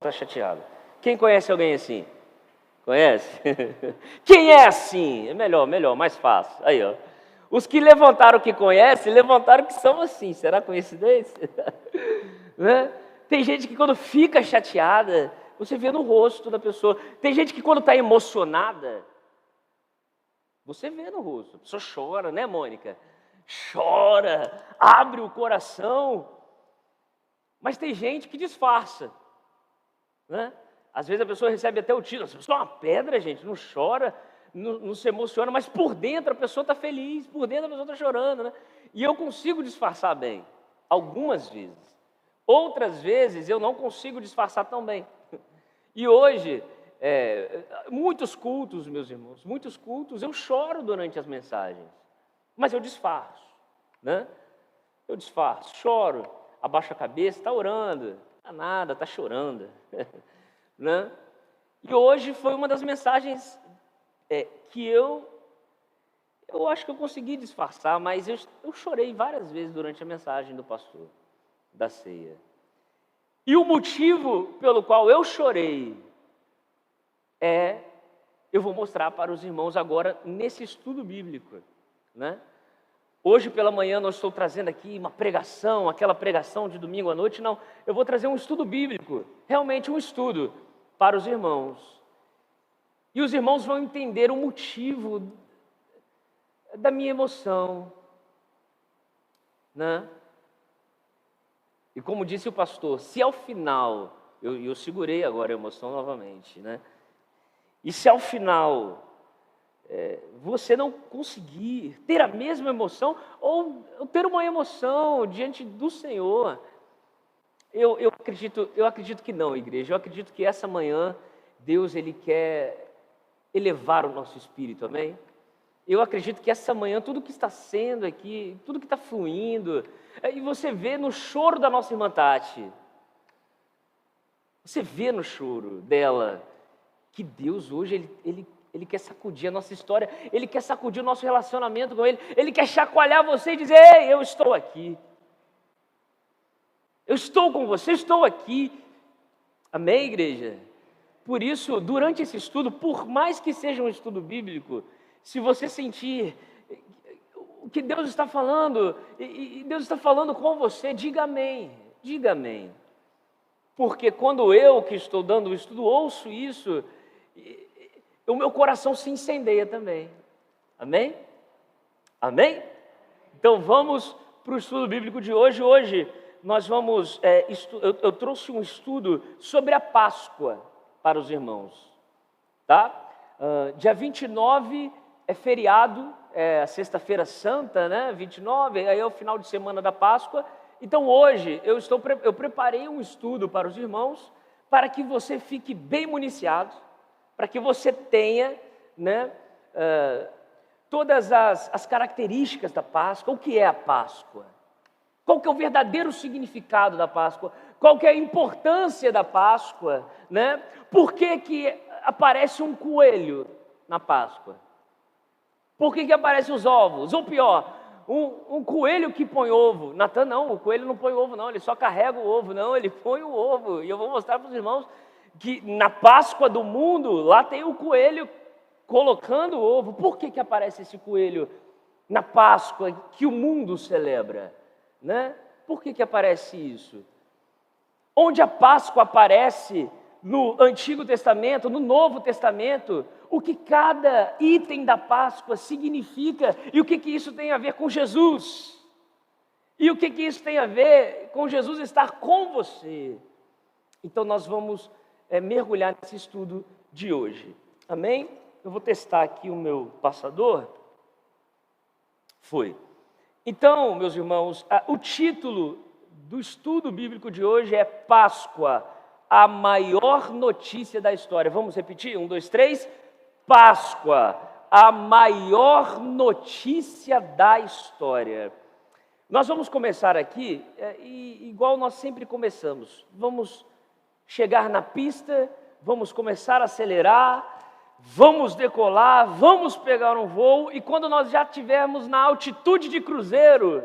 está chateado. Quem conhece alguém assim? Conhece? Quem é assim? É melhor, mais fácil. Aí, ó. Os que levantaram que conhecem, levantaram que são assim. Será coincidência? Né? Tem gente que quando fica chateada, você vê no rosto da pessoa. Tem gente que quando está emocionada, você vê no rosto. A pessoa chora, né, Mônica? Chora, abre o coração. Mas tem gente que disfarça, né? Às vezes a pessoa recebe até o título, a pessoa é uma pedra, gente, não chora, não se emociona, mas por dentro a pessoa está feliz, por dentro a pessoa está chorando, né? E eu consigo disfarçar bem, algumas vezes. Outras vezes eu não consigo disfarçar tão bem. E hoje, muitos cultos, meus irmãos, muitos cultos, eu choro durante as mensagens, mas eu disfarço, né? Eu disfarço, choro, abaixo a cabeça, está orando, está nada, está chorando, né? E hoje foi uma das mensagens que eu acho que eu consegui disfarçar, mas eu chorei várias vezes durante a mensagem do pastor, da ceia. E o motivo pelo qual eu chorei eu vou mostrar para os irmãos agora nesse estudo bíblico, né? Hoje pela manhã nós estou trazendo aqui uma pregação, aquela pregação de domingo à noite, não. Eu vou trazer um estudo bíblico, realmente um estudo para os irmãos. E os irmãos vão entender o motivo da minha emoção, né? E como disse o pastor, se ao final, eu segurei agora a emoção novamente, né? E se ao final você não conseguir ter a mesma emoção, ou ter uma emoção diante do Senhor, eu acredito que não, igreja. Eu acredito que essa manhã Deus ele quer elevar o nosso espírito, amém? Eu acredito que essa manhã tudo que está sendo aqui, tudo que está fluindo, e você vê no choro da nossa irmã Tati, você vê no choro dela que Deus hoje Ele quer sacudir a nossa história, Ele quer sacudir o nosso relacionamento com Ele, Ele quer chacoalhar você e dizer: ei, eu estou aqui, eu estou com você, eu estou aqui, amém, igreja? Por isso, durante esse estudo, por mais que seja um estudo bíblico, se você sentir o que Deus está falando, e Deus está falando com você, diga amém, diga amém. Porque quando eu, que estou dando o estudo, ouço isso, o meu coração se incendeia também. Amém? Amém? Então vamos para o estudo bíblico de hoje. Hoje nós vamos, eu trouxe um estudo sobre a Páscoa para os irmãos. Tá? Dia 29 é feriado, é a sexta-feira santa, né? 29, aí é o final de semana da Páscoa. Então hoje eu preparei um estudo para os irmãos, para que você fique bem municiado, para que você tenha, né, todas as características da Páscoa. O que é a Páscoa? Qual que é o verdadeiro significado da Páscoa? Qual que é a importância da Páscoa? Né? Por que aparece um coelho na Páscoa? Por que aparecem os ovos? Ou pior, um coelho que põe ovo. Natan, não, o coelho não põe ovo não, ele só carrega o ovo. Não, ele põe o ovo. E eu vou mostrar para os irmãos que na Páscoa do mundo, lá tem o coelho colocando o ovo. Por que aparece esse coelho na Páscoa que o mundo celebra? Né? Por que aparece isso? Onde a Páscoa aparece no Antigo Testamento, no Novo Testamento, o que cada item da Páscoa significa e o que isso tem a ver com Jesus. E o que isso tem a ver com Jesus estar com você. Então nós vamos mergulhar nesse estudo de hoje. Amém? Eu vou testar aqui o meu passador. Foi. Então, meus irmãos, o título do estudo bíblico de hoje é Páscoa, a maior notícia da história. Vamos repetir? 1, 2, 3. Páscoa, a maior notícia da história. Nós vamos começar aqui, igual nós sempre começamos. Vamos chegar na pista, vamos começar a acelerar, vamos decolar, vamos pegar um voo, e quando nós já estivermos na altitude de cruzeiro,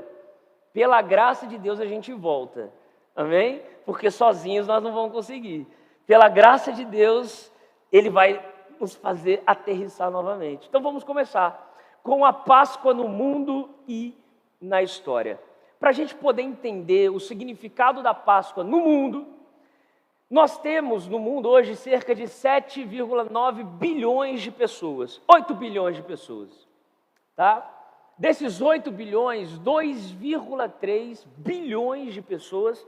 pela graça de Deus a gente volta, amém? Porque sozinhos nós não vamos conseguir. pela graça de Deus, Ele vai nos fazer aterrissar novamente. Então vamos começar com a Páscoa no mundo e na história. Para a gente poder entender o significado da Páscoa no mundo, nós temos no mundo hoje cerca de 7,9 bilhões de pessoas, 8 bilhões de pessoas, tá? Desses 8 bilhões, 2,3 bilhões de pessoas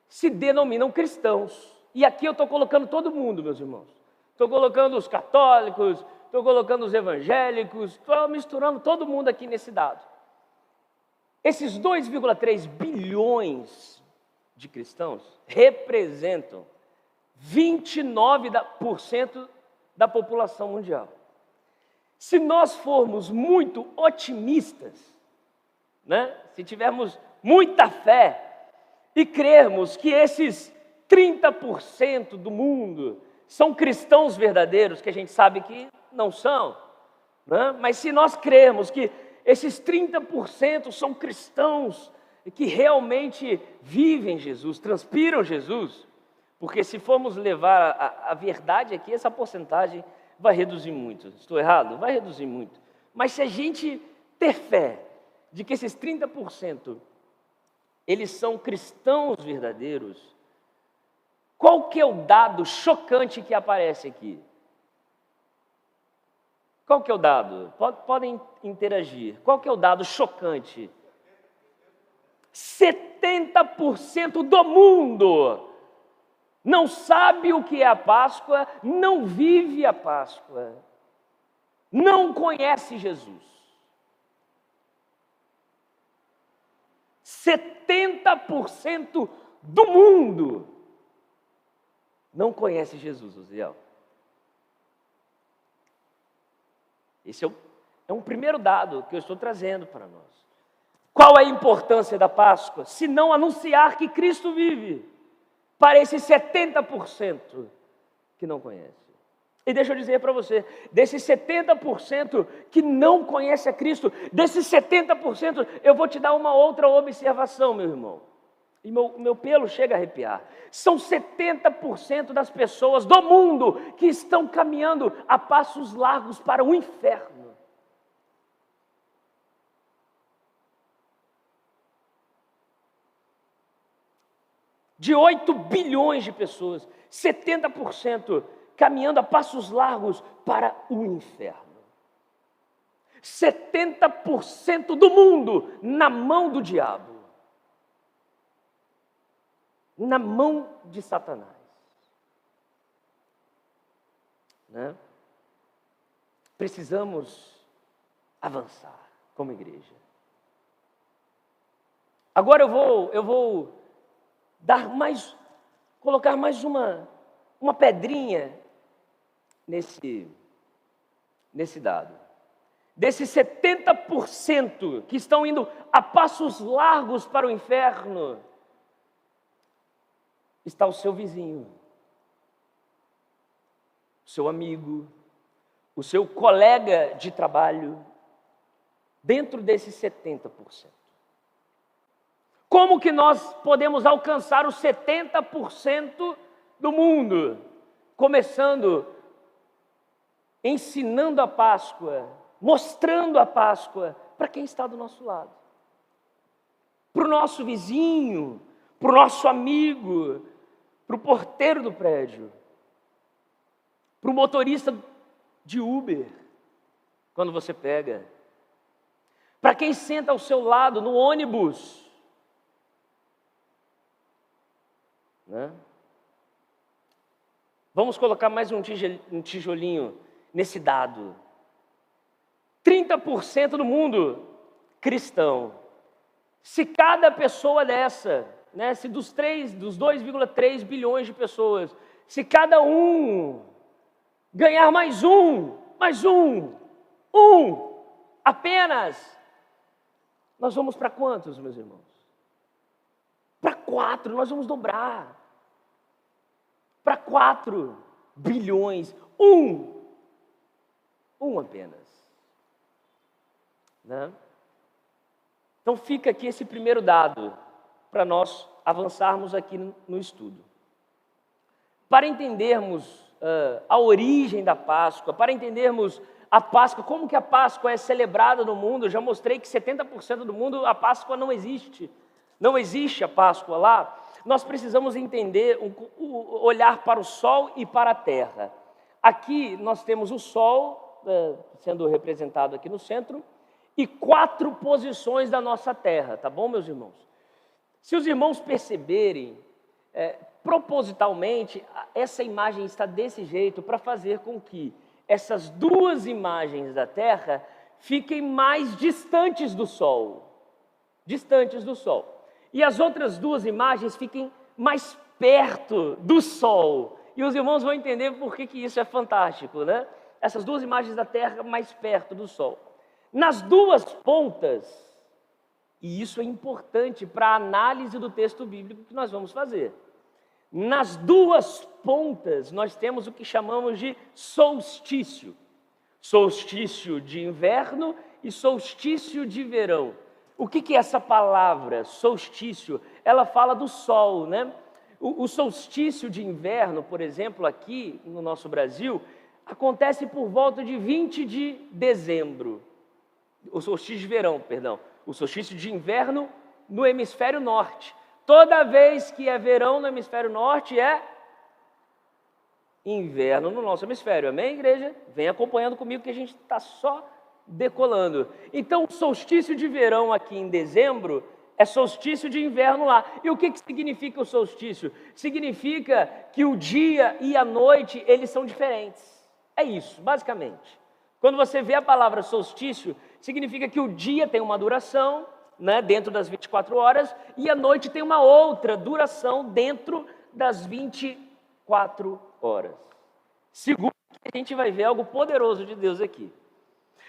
se denominam cristãos. E aqui eu estou colocando todo mundo, meus irmãos. Estou colocando os católicos, estou colocando os evangélicos, estou misturando todo mundo aqui nesse dado. Esses 2,3 bilhões de cristãos representam 29% da população mundial. Se nós formos muito otimistas, né? Se tivermos muita fé e crermos que esses 30% do mundo são cristãos verdadeiros, que a gente sabe que não são, né? Mas se nós crermos que esses 30% são cristãos que realmente vivem Jesus, transpiram Jesus, porque se formos levar a verdade aqui, essa porcentagem vai reduzir muito. Estou errado? Vai reduzir muito. Mas se a gente ter fé de que esses 30% eles são cristãos verdadeiros, qual que é o dado chocante que aparece aqui? Qual que é o dado? Podem interagir. Qual que é o dado chocante? 70% do mundo não sabe o que é a Páscoa, não vive a Páscoa, não conhece Jesus. 70% do mundo não conhece Jesus, Osiel. Esse é um primeiro dado que eu estou trazendo para nós. Qual é a importância da Páscoa? Se não anunciar que Cristo vive para esses 70% que não conhece. E deixa eu dizer para você, desses 70% que não conhece a Cristo, desses 70%, eu vou te dar uma outra observação, meu irmão. E meu pelo chega a arrepiar. São 70% das pessoas do mundo que estão caminhando a passos largos para o inferno. De 8 bilhões de pessoas, 70% caminhando a passos largos para o inferno. 70% do mundo na mão do diabo. Na mão de Satanás. Né? Precisamos avançar como igreja. Agora eu vou colocar mais uma pedrinha nesse dado. Desses 70% que estão indo a passos largos para o inferno, está o seu vizinho, o seu amigo, o seu colega de trabalho, dentro desses 70%. Como que nós podemos alcançar os 70% do mundo? Começando, ensinando a Páscoa, mostrando a Páscoa para quem está do nosso lado. Para o nosso vizinho, para o nosso amigo, para o porteiro do prédio, para o motorista de Uber, quando você pega, para quem senta ao seu lado no ônibus, né? Vamos colocar mais um tijolinho nesse dado. 30% do mundo cristão. Se cada pessoa dessa, né, se dos 2,3 bilhões de pessoas, se cada um ganhar mais um, apenas, nós vamos para quantos, meus irmãos? Para 4, nós vamos dobrar. Para 4 bilhões, um apenas. Né? Então fica aqui esse primeiro dado, para nós avançarmos aqui no estudo. para entendermos a origem da Páscoa, para entendermos a Páscoa, como que a Páscoa é celebrada no mundo. Eu já mostrei que 70% do mundo a Páscoa não existe. Não existe a Páscoa lá. Nós precisamos entender, olhar para o sol e para a terra. Aqui nós temos o sol sendo representado aqui no centro e 4 posições da nossa terra, tá bom, meus irmãos? Se os irmãos perceberem, propositalmente, essa imagem está desse jeito para fazer com que essas 2 imagens da terra fiquem mais distantes do sol. Distantes do sol. E as outras 2 imagens fiquem mais perto do sol. E os irmãos vão entender por que isso é fantástico, né? Essas 2 imagens da terra mais perto do sol. Nas 2 pontas, e isso é importante para a análise do texto bíblico que nós vamos fazer. Nas 2 pontas, nós temos o que chamamos de solstício. Solstício de inverno e solstício de verão. O que é essa palavra, solstício? Ela fala do sol, né? O solstício de inverno, por exemplo, aqui no nosso Brasil, acontece por volta de 20 de dezembro. O solstício de verão, perdão. O solstício de inverno no hemisfério norte. Toda vez que é verão no hemisfério norte, é inverno no nosso hemisfério. Amém, igreja? Vem acompanhando comigo que a gente está só decolando. Então, o solstício de verão aqui em dezembro é solstício de inverno lá. E o que significa o solstício? Significa que o dia e a noite, eles são diferentes. É isso, basicamente. Quando você vê a palavra solstício, significa que o dia tem uma duração, né, dentro das 24 horas, e a noite tem uma outra duração dentro das 24 horas. Segundo, a gente vai ver algo poderoso de Deus aqui.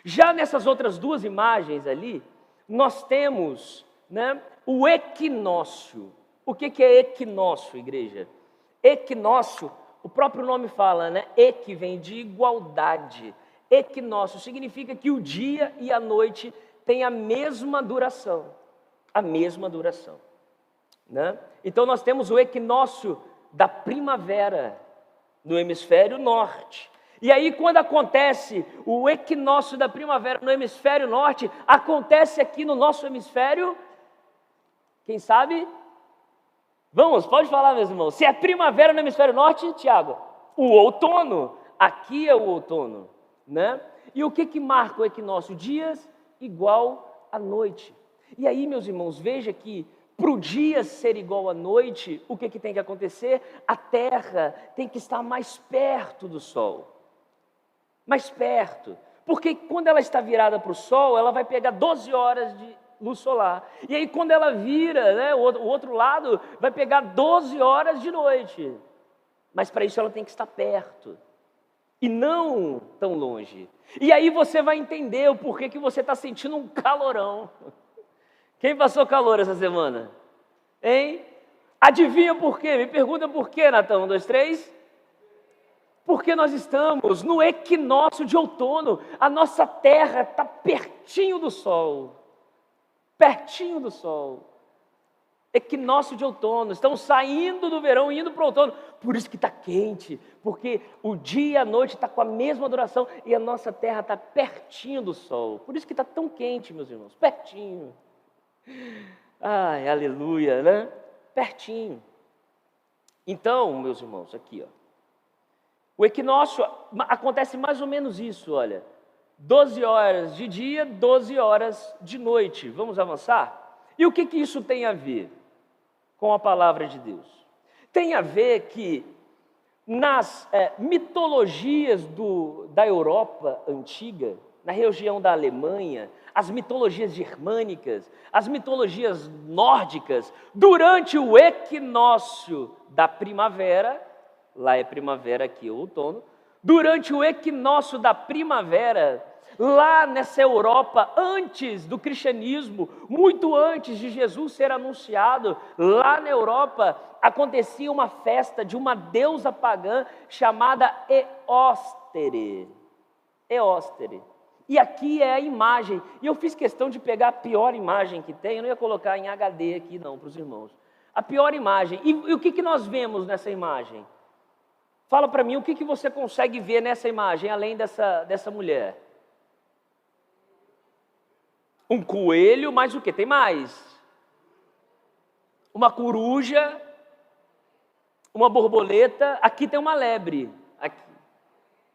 Já nessas outras 2 imagens ali, nós temos, né, o equinócio. O que é equinócio, igreja? Equinócio, o próprio nome fala, né? Equi vem de igualdade. Equinócio significa que o dia e a noite têm a mesma duração. A mesma duração, né? Então nós temos o equinócio da primavera no hemisfério norte. E aí, quando acontece o equinócio da primavera no hemisfério norte, acontece aqui no nosso hemisfério, quem sabe? Vamos, pode falar, meus irmãos. Se é primavera no hemisfério norte, Tiago, o outono. Aqui é o outono, né? E o que marca o equinócio? Dias igual à noite. E aí, meus irmãos, veja que para o dia ser igual à noite, o que tem que acontecer? A terra tem que estar mais perto do sol. Mais perto, porque quando ela está virada para o sol, ela vai pegar 12 horas de luz solar, e aí quando ela vira, né, o outro lado, vai pegar 12 horas de noite, mas para isso ela tem que estar perto, e não tão longe, e aí você vai entender o porquê que você está sentindo um calorão. Quem passou calor essa semana? Hein? Adivinha por quê? Me pergunta por quê, Natão, 1, 2, 3... Porque nós estamos no equinócio de outono, a nossa terra está pertinho do sol, pertinho do sol, equinócio de outono, estamos saindo do verão e indo para o outono, por isso que está quente, porque o dia e a noite está com a mesma duração e a nossa terra está pertinho do sol, por isso que está tão quente, meus irmãos, pertinho, ai, aleluia, né? Pertinho. Então, meus irmãos, aqui, ó. O equinócio acontece mais ou menos isso, olha. 12 horas de dia, 12 horas de noite. Vamos avançar? E o que isso tem a ver com a palavra de Deus? Tem a ver que nas mitologias da Europa antiga, na região da Alemanha, as mitologias germânicas, as mitologias nórdicas, durante o equinócio da primavera, lá é primavera, aqui é outono. Durante o equinócio da primavera, lá nessa Europa, antes do cristianismo, muito antes de Jesus ser anunciado, lá na Europa, acontecia uma festa de uma deusa pagã chamada Eóstere. Eóstere. E aqui é a imagem. E eu fiz questão de pegar a pior imagem que tem, eu não ia colocar em HD aqui não, para os irmãos. A pior imagem. E o que nós vemos nessa imagem? Fala para mim o que você consegue ver nessa imagem, além dessa mulher. Um coelho, mas o que? Tem mais. Uma coruja, uma borboleta, aqui tem uma lebre. Aqui.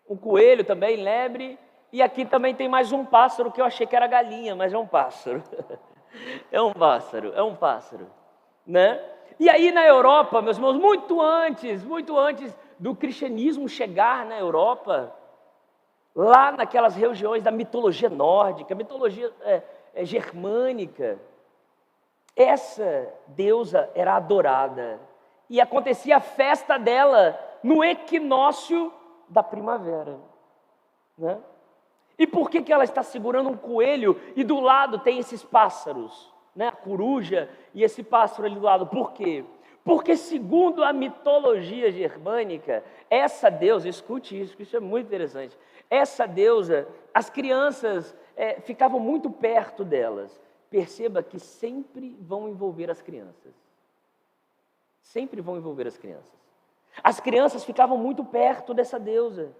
Um coelho também, lebre. E aqui também tem mais um pássaro, que eu achei que era galinha, mas é um pássaro. É um pássaro, né? E aí na Europa, meus irmãos, muito antes do cristianismo chegar na Europa, lá naquelas regiões da mitologia nórdica, mitologia germânica, essa deusa era adorada e acontecia a festa dela no equinócio da primavera, né? E por que ela está segurando um coelho e do lado tem esses pássaros, né? A coruja e esse pássaro ali do lado? Por quê? Porque segundo a mitologia germânica, essa deusa, escute isso é muito interessante, essa deusa, as crianças ficavam muito perto delas. Perceba que sempre vão envolver as crianças. Sempre vão envolver as crianças. As crianças ficavam muito perto dessa deusa.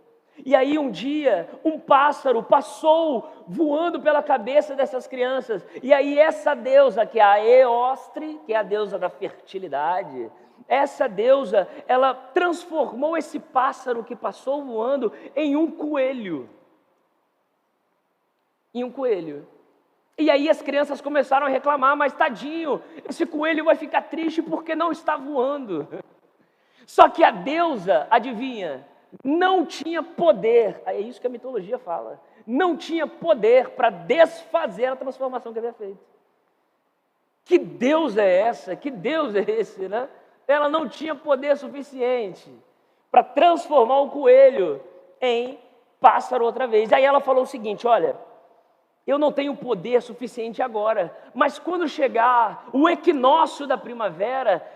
E aí um dia, um pássaro passou voando pela cabeça dessas crianças. E aí essa deusa, que é a Eostre, que é a deusa da fertilidade, essa deusa, ela transformou esse pássaro que passou voando em um coelho. Em um coelho. E aí as crianças começaram a reclamar, mas tadinho, esse coelho vai ficar triste porque não está voando. Só que a deusa, adivinha, não tinha poder, é isso que a mitologia fala, não tinha poder para desfazer a transformação que havia feito. Que Deus é essa? Que Deus é esse, né? Ela não tinha poder suficiente para transformar o coelho em pássaro outra vez. Aí ela falou o seguinte, olha, eu não tenho poder suficiente agora, mas quando chegar o equinócio da primavera,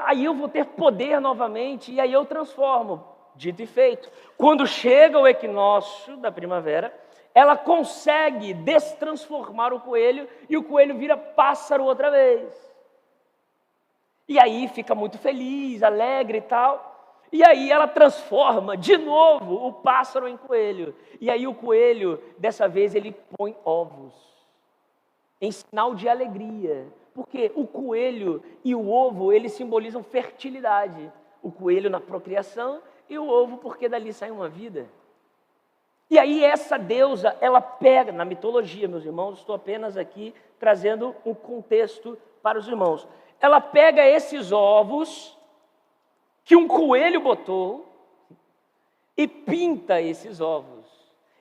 aí eu vou ter poder novamente e aí eu transformo. Dito e feito. Quando chega o equinócio da primavera, ela consegue destransformar o coelho e o coelho vira pássaro outra vez. E aí fica muito feliz, alegre e tal. E aí ela transforma de novo o pássaro em coelho. E aí o coelho, dessa vez, ele põe ovos, em sinal de alegria. Porque o coelho e o ovo, eles simbolizam fertilidade. O coelho na procriação e o ovo porque dali sai uma vida. E aí essa deusa, ela pega, na mitologia, meus irmãos, estou apenas aqui trazendo um contexto para os irmãos. Ela pega esses ovos que um coelho botou e pinta esses ovos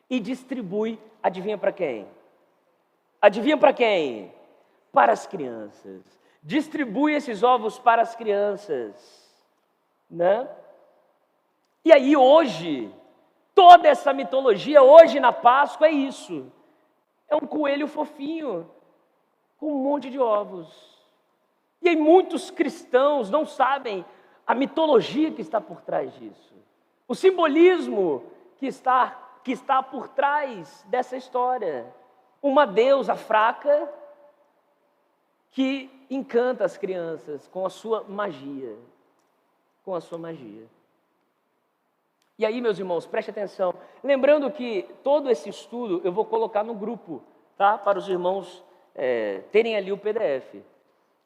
e distribui, adivinha para quem? Adivinha para quem? Para as crianças. Distribui esses ovos para as crianças, né? E aí hoje, toda essa mitologia, hoje na Páscoa é isso. É um coelho fofinho, com um monte de ovos. E aí muitos cristãos não sabem a mitologia que está por trás disso. O simbolismo que está por trás dessa história. Uma deusa fraca que encanta as crianças com a sua magia. Com a sua magia. E aí, meus irmãos, preste atenção. Lembrando que todo esse estudo eu vou colocar no grupo, tá? Para os irmãos terem ali o PDF.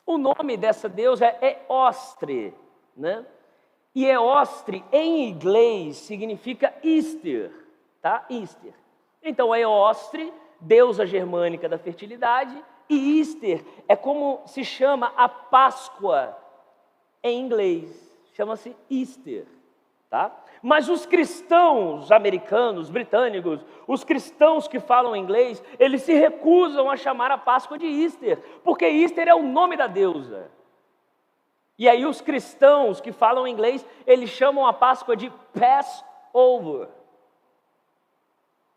O nome dessa deusa é Eostre, né? E Eostre, em inglês, significa Easter, tá? Easter. Então, Eostre, deusa germânica da fertilidade, e Easter é como se chama a Páscoa em inglês. Chama-se Easter, tá? Mas os cristãos americanos, britânicos, os cristãos que falam inglês, eles se recusam a chamar a Páscoa de Easter, porque Easter é o nome da deusa. E aí os cristãos que falam inglês, eles chamam a Páscoa de Passover.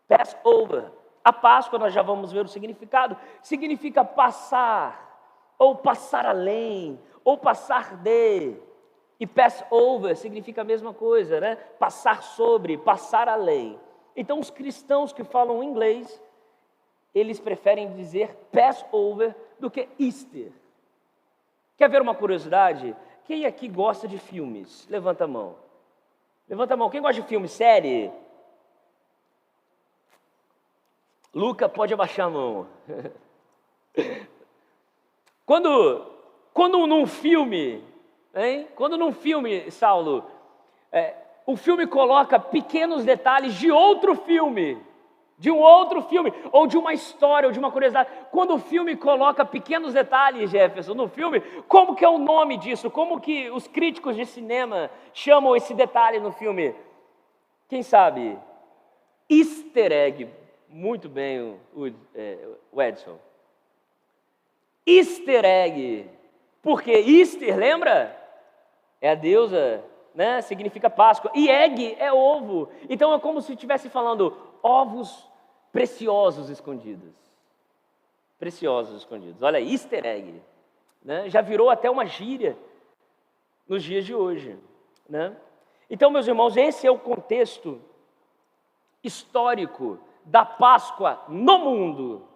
Passover. A Páscoa, nós já vamos ver o significado, significa passar, ou passar além, ou passar de. E Passover significa a mesma coisa, né? Passar sobre, passar além. Então, os cristãos que falam inglês, eles preferem dizer Passover do que Easter. Quer ver uma curiosidade? Quem aqui gosta de filmes? Levanta a mão. Levanta a mão. Quem gosta de filme, série? Luca, pode abaixar a mão. Quando num filme, hein? Quando num filme, Saulo, o filme coloca pequenos detalhes de outro filme, ou de uma história, ou de uma curiosidade. Quando o filme coloca pequenos detalhes, Jefferson, no filme, como que é o nome disso? Como que os críticos de cinema chamam esse detalhe no filme? Quem sabe? Easter egg. Muito bem, o Edson. Easter egg. Porque Easter, lembra? É a deusa, né? Significa Páscoa. E egg é ovo. Então é como se estivesse falando ovos preciosos escondidos. Preciosos escondidos. Olha, Easter egg. Né? Já virou até uma gíria nos dias de hoje. Né? Então, meus irmãos, esse é o contexto histórico da Páscoa no mundo.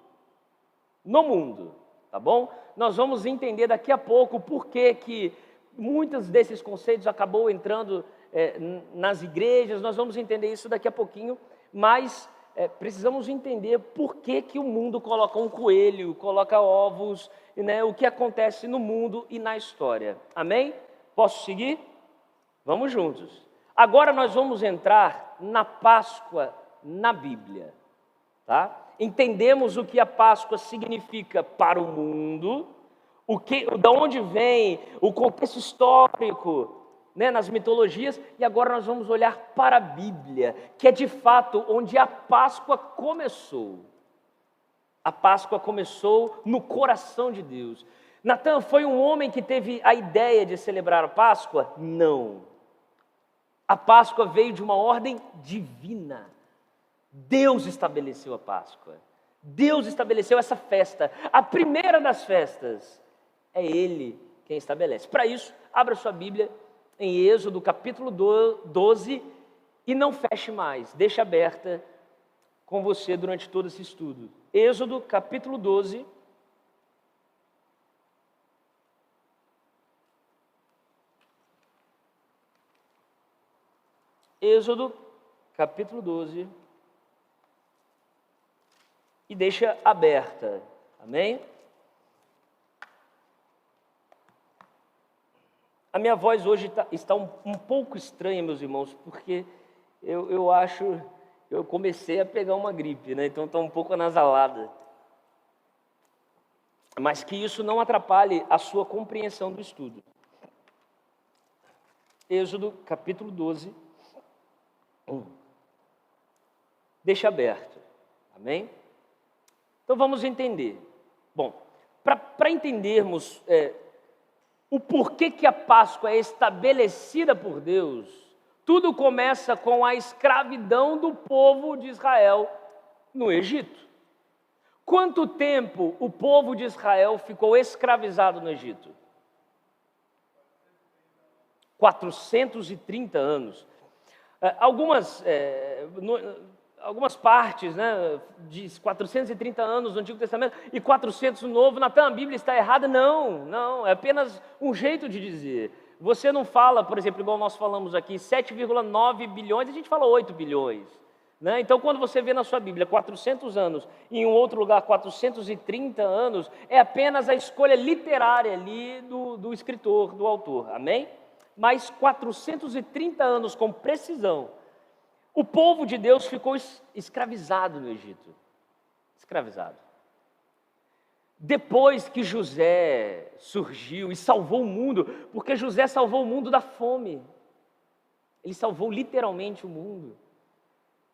No mundo, tá bom? Nós vamos entender daqui a pouco por que muitos desses conceitos acabou entrando nas igrejas. Nós vamos entender isso daqui a pouquinho, mas precisamos entender por que o mundo coloca um coelho, coloca ovos, né? O que acontece no mundo e na história. Amém? Posso seguir? Vamos juntos. Agora nós vamos entrar na Páscoa na Bíblia. Tá? Entendemos o que a Páscoa significa para o mundo, da onde vem o contexto histórico, né, nas mitologias, e agora nós vamos olhar para a Bíblia, que é de fato onde a Páscoa começou. A Páscoa começou no coração de Deus. Natan foi um homem que teve a ideia de celebrar a Páscoa? Não. A Páscoa veio de uma ordem divina. Deus estabeleceu a Páscoa. Deus estabeleceu essa festa. A primeira das festas é Ele quem estabelece. Para isso, abra sua Bíblia em Êxodo capítulo 12 e não feche mais. Deixe aberta com você durante todo esse estudo. Êxodo capítulo 12. Êxodo capítulo 12. E deixa aberta, amém? A minha voz hoje está um pouco estranha, meus irmãos, porque eu acho, eu comecei a pegar uma gripe, né? Então está um pouco anasalada. Mas que isso não atrapalhe a sua compreensão do estudo. Êxodo capítulo 12, deixa aberto, amém? Então vamos entender. Bom, para entendermos o porquê que a Páscoa é estabelecida por Deus, tudo começa com a escravidão do povo de Israel no Egito. Quanto tempo o povo de Israel ficou escravizado no Egito? 430 anos. Algumas partes, né, diz 430 anos no Antigo Testamento e 400 no Novo. Natan, a Bíblia está errada? Não, é apenas um jeito de dizer. Você não fala, por exemplo, igual nós falamos aqui, 7,9 bilhões, a gente fala 8 bilhões. Né? Então, quando você vê na sua Bíblia 400 anos e em um outro lugar 430 anos, é apenas a escolha literária ali do escritor, do autor, amém? Mas 430 anos com precisão. O povo de Deus ficou escravizado no Egito. Escravizado. Depois que José surgiu e salvou o mundo, porque José salvou o mundo da fome. Ele salvou literalmente o mundo.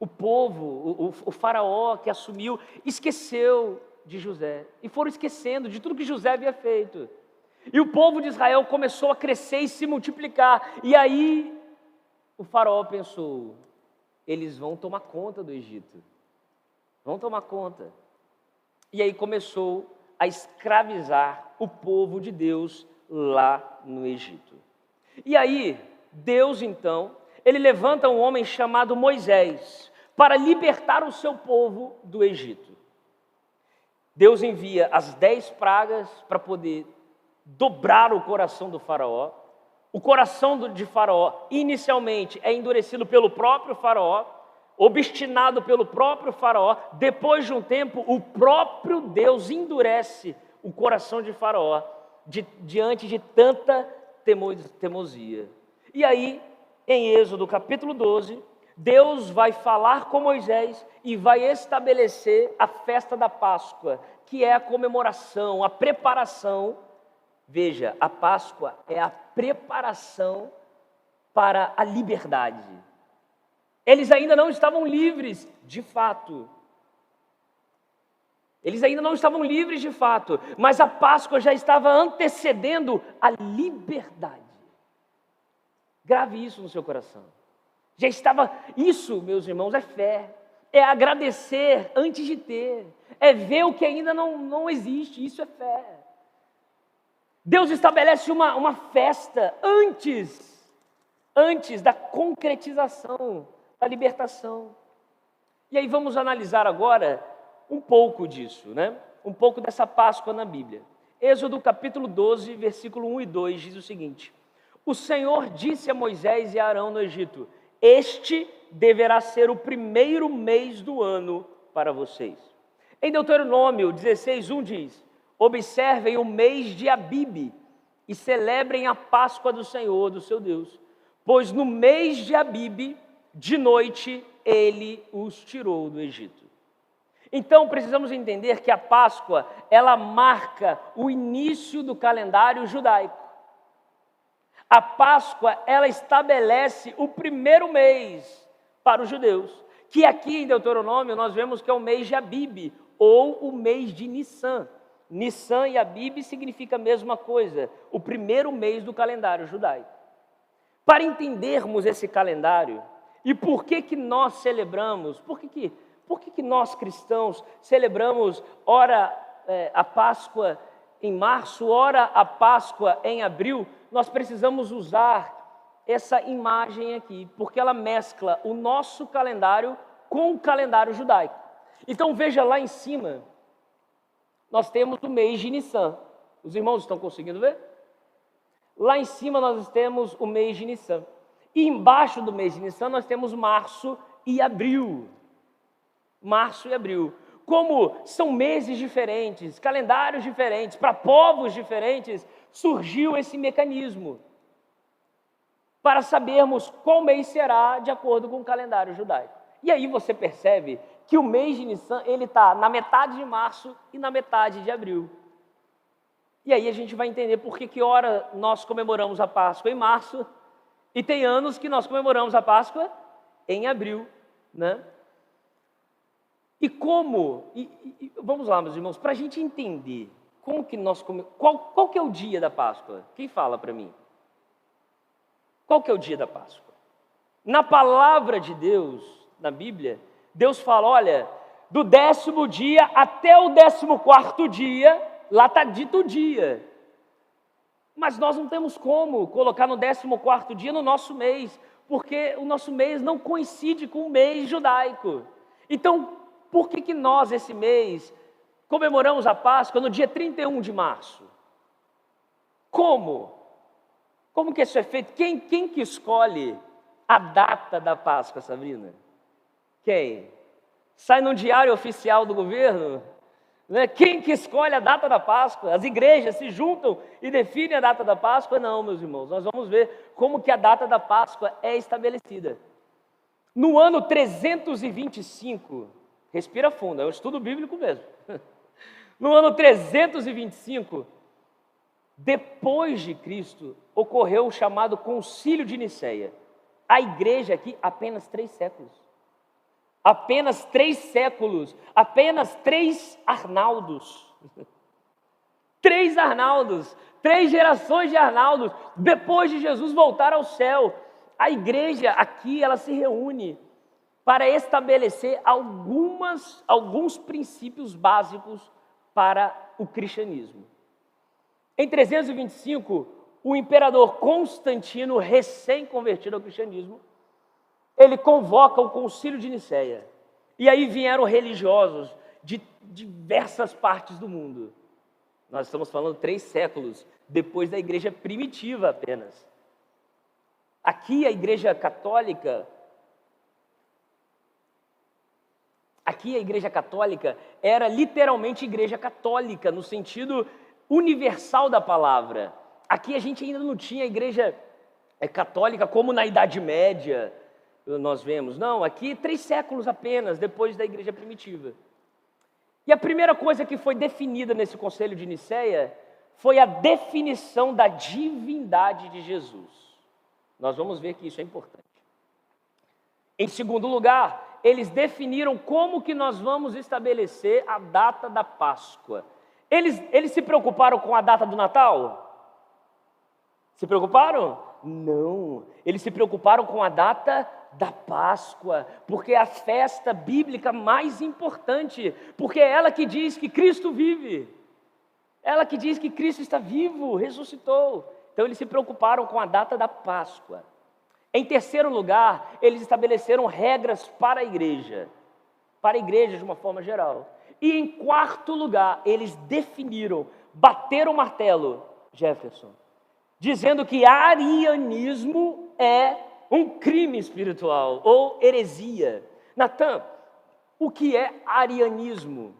O povo, o faraó que assumiu, esqueceu de José. E foram esquecendo de tudo que José havia feito. E o povo de Israel começou a crescer e se multiplicar. E aí o faraó pensou: eles vão tomar conta do Egito. Vão tomar conta. E aí começou a escravizar o povo de Deus lá no Egito. E aí, Deus então, ele levanta um homem chamado Moisés para libertar o seu povo do Egito. Deus envia as 10 pragas para poder dobrar o coração do faraó. O coração de Faraó inicialmente é endurecido pelo próprio Faraó, obstinado pelo próprio Faraó. Depois de um tempo, o próprio Deus endurece o coração de Faraó diante de tanta teimosia. E aí, em Êxodo capítulo 12, Deus vai falar com Moisés e vai estabelecer a festa da Páscoa, que é a comemoração, a preparação. Veja, a Páscoa é a preparação para a liberdade. Eles ainda não estavam livres, de fato. Eles ainda não estavam livres de fato, mas a Páscoa já estava antecedendo a liberdade. Grave isso no seu coração. Já estava, isso, meus irmãos, é fé. É agradecer antes de ter. É ver o que ainda não existe, isso é fé. Deus estabelece uma festa antes da concretização, da libertação. E aí vamos analisar agora um pouco disso, né? Um pouco dessa Páscoa na Bíblia. Êxodo capítulo 12, versículo 1 e 2 diz o seguinte: o Senhor disse a Moisés e a Arão no Egito: este deverá ser o primeiro mês do ano para vocês. Em Deuteronômio 16, 1 diz: observem o mês de Abibe e celebrem a Páscoa do Senhor, do seu Deus, pois no mês de Abibe, de noite, ele os tirou do Egito. Então precisamos entender que a Páscoa, ela marca o início do calendário judaico. A Páscoa, ela estabelece o primeiro mês para os judeus, que aqui em Deuteronômio nós vemos que é o mês de Abibe, ou o mês de Nissan. Nissan e Abibe significa a mesma coisa, o primeiro mês do calendário judaico. Para entendermos esse calendário, e por que nós celebramos, por que nós cristãos celebramos, ora a Páscoa em março, ora a Páscoa em abril, nós precisamos usar essa imagem aqui, porque ela mescla o nosso calendário com o calendário judaico. Então veja lá em cima, nós temos o mês de Nissan. Os irmãos estão conseguindo ver? Lá em cima nós temos o mês de Nissan. E embaixo do mês de Nissan nós temos março e abril. Março e abril. Como são meses diferentes, calendários diferentes, para povos diferentes, surgiu esse mecanismo para sabermos qual mês será de acordo com o calendário judaico. E aí você percebe que o mês de Nissan, ele está na metade de março e na metade de abril. E aí a gente vai entender por que ora nós comemoramos a Páscoa em março e tem anos que nós comemoramos a Páscoa em abril, né? E como, vamos lá, meus irmãos, para a gente entender como que nós qual que é o dia da Páscoa? Quem fala para mim? Qual que é o dia da Páscoa? Na palavra de Deus, na Bíblia, Deus fala, olha, do 10º dia até o 14º dia, lá está dito o dia. Mas nós não temos como colocar no 14º dia no nosso mês, porque o nosso mês não coincide com o mês judaico. Então, por que nós, esse mês, comemoramos a Páscoa no dia 31 de março? Como? Como que isso é feito? Quem que escolhe a data da Páscoa, Sabrina? Quem? Sai no diário oficial do governo? Né? Quem que escolhe a data da Páscoa? As igrejas se juntam e definem a data da Páscoa? Não, meus irmãos, nós vamos ver como que a data da Páscoa é estabelecida. No ano 325, respira fundo, é um estudo bíblico mesmo. No ano 325, depois de Cristo, ocorreu o chamado Concílio de Nicéia. A igreja aqui, apenas 3 séculos. Apenas 3 séculos, apenas 3 Arnaldos. 3 Arnaldos, 3 gerações de Arnaldos, depois de Jesus voltar ao céu. A igreja aqui, ela se reúne para estabelecer alguns princípios básicos para o cristianismo. Em 325, o imperador Constantino, recém-convertido ao cristianismo, ele convoca o Concílio de Nicéia. E aí vieram religiosos de diversas partes do mundo. Nós estamos falando 3 séculos depois da igreja primitiva apenas. Aqui a Igreja Católica era literalmente Igreja Católica, no sentido universal da palavra. Aqui a gente ainda não tinha Igreja Católica como na Idade Média nós vemos. Não, aqui 3 séculos apenas depois da Igreja Primitiva. E a primeira coisa que foi definida nesse Concílio de Nicéia foi a definição da divindade de Jesus. Nós vamos ver que isso é importante. Em segundo lugar, eles definiram como que nós vamos estabelecer a data da Páscoa. Eles se preocuparam com a data do Natal? Se preocuparam? Não. Eles se preocuparam com a data da Páscoa, porque é a festa bíblica mais importante, porque é ela que diz que Cristo vive. Ela que diz que Cristo está vivo, ressuscitou. Então eles se preocuparam com a data da Páscoa. Em terceiro lugar, eles estabeleceram regras para a igreja de uma forma geral. E em quarto lugar, eles definiram, bateram o martelo, Jefferson, dizendo que arianismo é um crime espiritual ou heresia. Natan, o que é arianismo?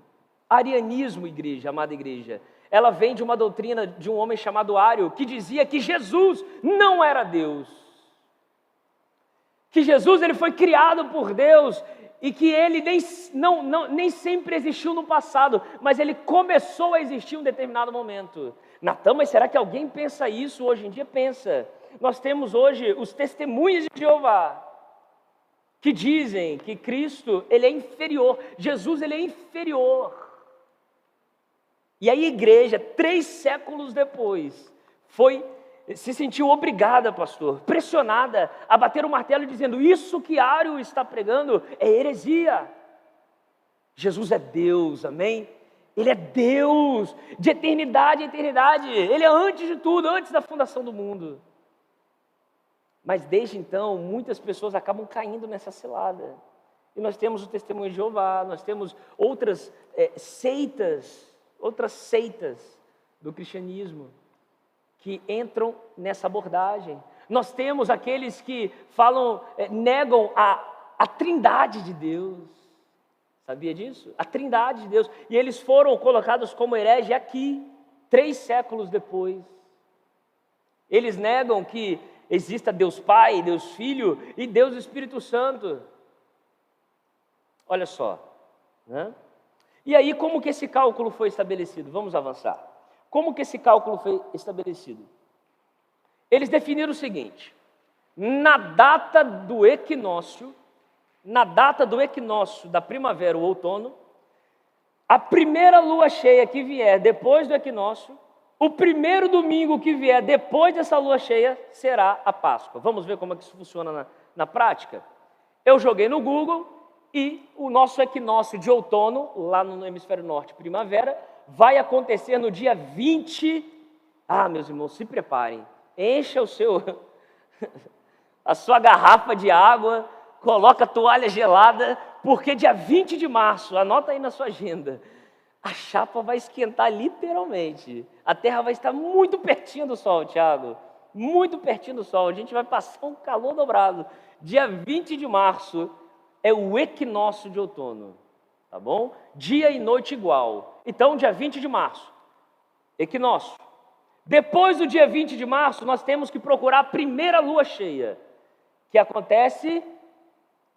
Arianismo, igreja, amada igreja, ela vem de uma doutrina de um homem chamado Ário, que dizia que Jesus não era Deus. Que Jesus ele foi criado por Deus e que ele nem sempre existiu no passado, mas ele começou a existir em um determinado momento. Natan, mas será que alguém pensa isso hoje em dia? Pensa. Nós temos hoje os testemunhas de Jeová, que dizem que Cristo ele é inferior, Jesus ele é inferior. E a igreja, 3 séculos depois, se sentiu obrigada, pastor, pressionada a bater o martelo dizendo, isso que Ário está pregando é heresia. Jesus é Deus, amém? Ele é Deus, de eternidade em eternidade, Ele é antes de tudo, antes da fundação do mundo. Mas desde então, muitas pessoas acabam caindo nessa cilada. E nós temos o testemunho de Jeová, nós temos outras seitas do cristianismo que entram nessa abordagem. Nós temos aqueles que negam a trindade de Deus. Sabia disso? A trindade de Deus. E eles foram colocados como herege aqui, 3 séculos depois. Eles negam que exista Deus Pai, Deus Filho e Deus Espírito Santo. Olha só, né? E aí, como que esse cálculo foi estabelecido? Vamos avançar. Como que esse cálculo foi estabelecido? Eles definiram o seguinte: na data do equinócio da primavera ou outono, a primeira lua cheia que vier depois do equinócio, o primeiro domingo que vier depois dessa lua cheia será a Páscoa. Vamos ver como é que isso funciona na prática? Eu joguei no Google e o nosso equinócio de outono, lá no hemisfério norte, primavera, vai acontecer no dia 20. Meus irmãos, se preparem. Encha a sua garrafa de água, coloca a toalha gelada, porque dia 20 de março, anota aí na sua agenda, a chapa vai esquentar literalmente. A terra vai estar muito pertinho do sol, Tiago. Muito pertinho do sol. A gente vai passar um calor dobrado. Dia 20 de março é o equinócio de outono. Tá bom? Dia e noite igual. Então, dia 20 de março, equinócio. Depois do dia 20 de março, nós temos que procurar a primeira lua cheia, que acontece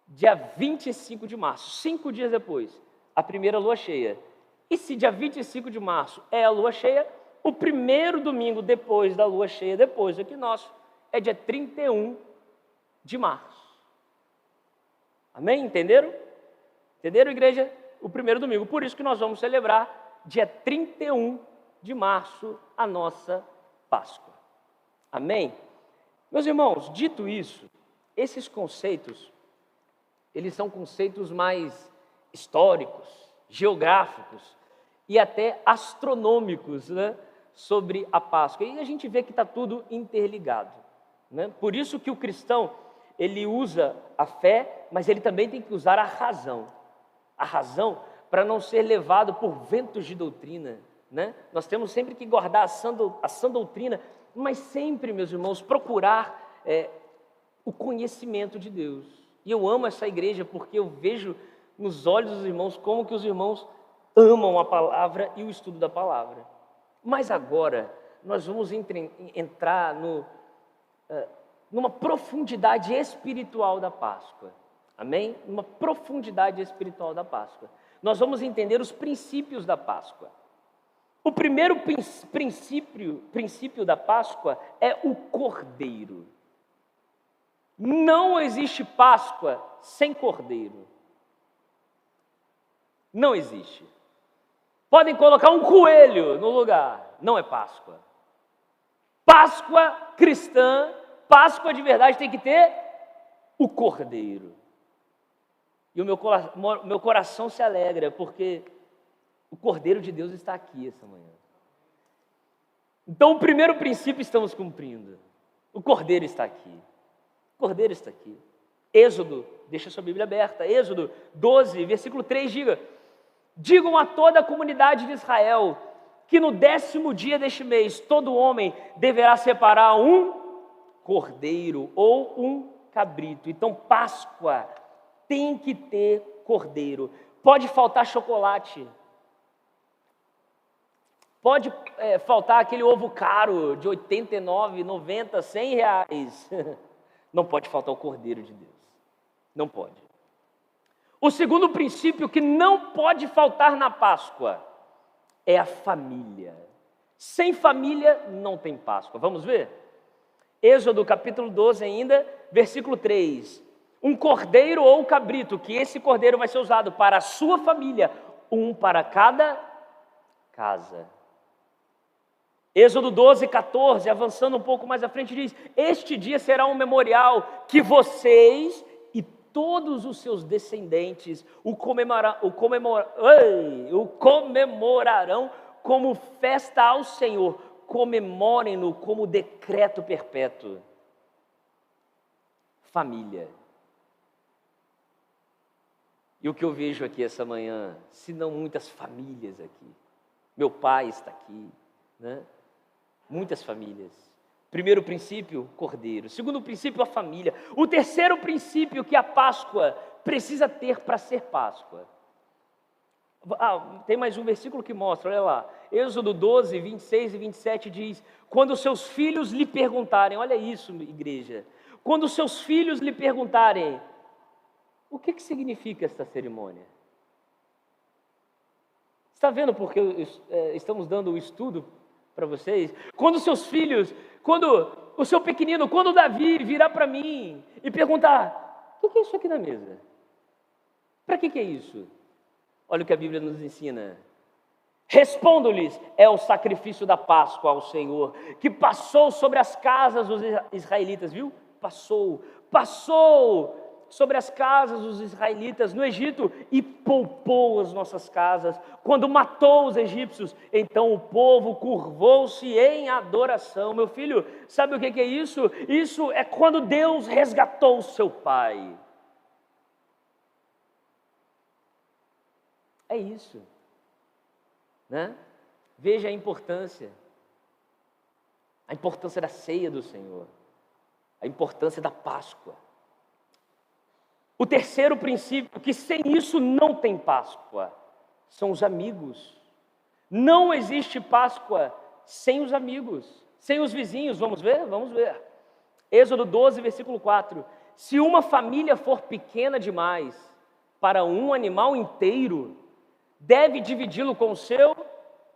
dia 25 de março, 5 dias depois, a primeira lua cheia. E se dia 25 de março é a lua cheia, o primeiro domingo depois da lua cheia, depois do equinócio, é dia 31 de março. Amém? Entenderam? Entenderam, igreja? O primeiro domingo. Por isso que nós vamos celebrar dia 31 de março a nossa Páscoa. Amém? Meus irmãos, dito isso, esses conceitos, eles são conceitos mais históricos, geográficos e até astronômicos, né, sobre a Páscoa. E a gente vê que está tudo interligado, né? Por isso que o cristão, ele usa a fé, mas ele também tem que usar a razão para não ser levado por ventos de doutrina, né? Nós temos sempre que guardar a sã doutrina, mas sempre, meus irmãos, procurar o conhecimento de Deus. E eu amo essa igreja porque eu vejo nos olhos dos irmãos como que os irmãos amam a palavra e o estudo da palavra. Mas agora nós vamos entrar numa profundidade espiritual da Páscoa. Amém? Uma profundidade espiritual da Páscoa. Nós vamos entender os princípios da Páscoa. O primeiro princípio da Páscoa é o cordeiro. Não existe Páscoa sem cordeiro. Não existe. Podem colocar um coelho no lugar, não é Páscoa. Páscoa cristã, Páscoa de verdade tem que ter o cordeiro. E o meu coração se alegra, porque o Cordeiro de Deus está aqui essa manhã. Então, o primeiro princípio estamos cumprindo. O Cordeiro está aqui. O Cordeiro está aqui. Êxodo, deixa sua Bíblia aberta. Êxodo 12, versículo 3, digam a toda a comunidade de Israel que no 10º dia deste mês, todo homem deverá separar um cordeiro ou um cabrito. Então, Páscoa tem que ter cordeiro. Pode faltar chocolate. Pode faltar aquele ovo caro de 89, 90, 100 reais. Não pode faltar o Cordeiro de Deus. Não pode. O segundo princípio que não pode faltar na Páscoa é a família. Sem família não tem Páscoa. Vamos ver? Êxodo capítulo 12 ainda, versículo 3. Um cordeiro ou um cabrito, que esse cordeiro vai ser usado para a sua família, um para cada casa. Êxodo 12, 14, avançando um pouco mais à frente, diz: este dia será um memorial que vocês e todos os seus descendentes o comemorarão como festa ao Senhor. Comemorem-no como decreto perpétuo. Família. E o que eu vejo aqui essa manhã, se não muitas famílias aqui. Meu pai está aqui, né? Muitas famílias. Primeiro princípio, cordeiro. Segundo princípio, a família. O terceiro princípio que a Páscoa precisa ter para ser Páscoa. Tem mais um versículo que mostra, olha lá. Êxodo 12, 26 e 27 diz: quando seus filhos lhe perguntarem, olha isso, igreja. Quando seus filhos lhe perguntarem, o que significa esta cerimônia? Está vendo porque estamos dando o estudo para vocês? Quando seus filhos, quando o seu pequenino, quando o Davi virar para mim e perguntar: o que é isso aqui na mesa? Para que é isso? Olha o que a Bíblia nos ensina. Respondo-lhes: é o sacrifício da Páscoa ao Senhor, que passou sobre as casas dos israelitas, viu? Passou sobre as casas dos israelitas no Egito e poupou as nossas casas. Quando matou os egípcios, então o povo curvou-se em adoração. Meu filho, sabe o que é isso? Isso é quando Deus resgatou o seu pai. É isso, né? Veja a importância da ceia do Senhor, a importância da Páscoa. O terceiro princípio, que sem isso não tem Páscoa, são os amigos. Não existe Páscoa sem os amigos, sem os vizinhos. Vamos ver? Vamos ver. Êxodo 12, versículo 4. Se uma família for pequena demais para um animal inteiro, deve dividi-lo com o seu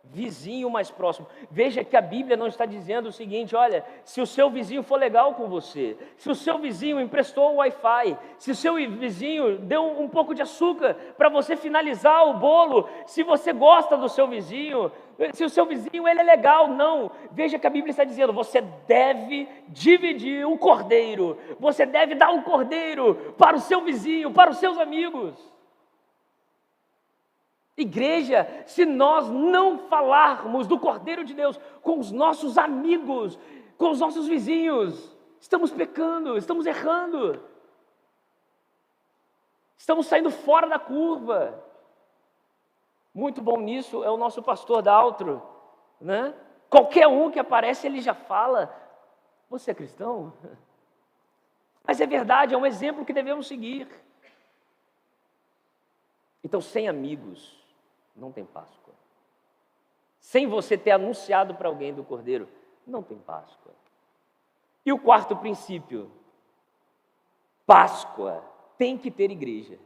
vizinho mais próximo. Veja que a Bíblia não está dizendo o seguinte: olha, se o seu vizinho for legal com você, se o seu vizinho emprestou o Wi-Fi, se o seu vizinho deu um pouco de açúcar para você finalizar o bolo, se você gosta do seu vizinho, se o seu vizinho ele é legal. Não, veja que a Bíblia está dizendo: você deve dividir o cordeiro, você deve dar um cordeiro para o seu vizinho, para os seus amigos. Igreja, se nós não falarmos do Cordeiro de Deus com os nossos amigos, com os nossos vizinhos, estamos pecando, estamos errando, estamos saindo fora da curva. Muito bom nisso é o nosso pastor Daltro, né? Qualquer um que aparece ele já fala: você é cristão? Mas é verdade, é um exemplo que devemos seguir. Então, sem amigos, não tem Páscoa. Sem você ter anunciado para alguém do Cordeiro, não tem Páscoa. E o quarto princípio, Páscoa tem que ter igreja.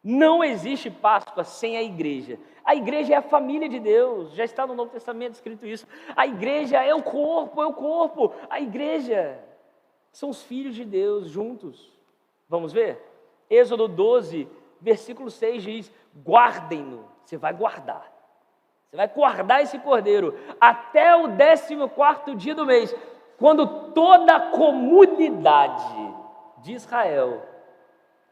Não existe Páscoa sem a igreja. A igreja é a família de Deus, já está no Novo Testamento escrito isso. A igreja é o corpo. A igreja são os filhos de Deus juntos. Vamos ver? Êxodo 12, versículo 6 diz: guardem-no, você vai guardar. Você vai guardar esse cordeiro até o 14º dia do mês, quando toda a comunidade de Israel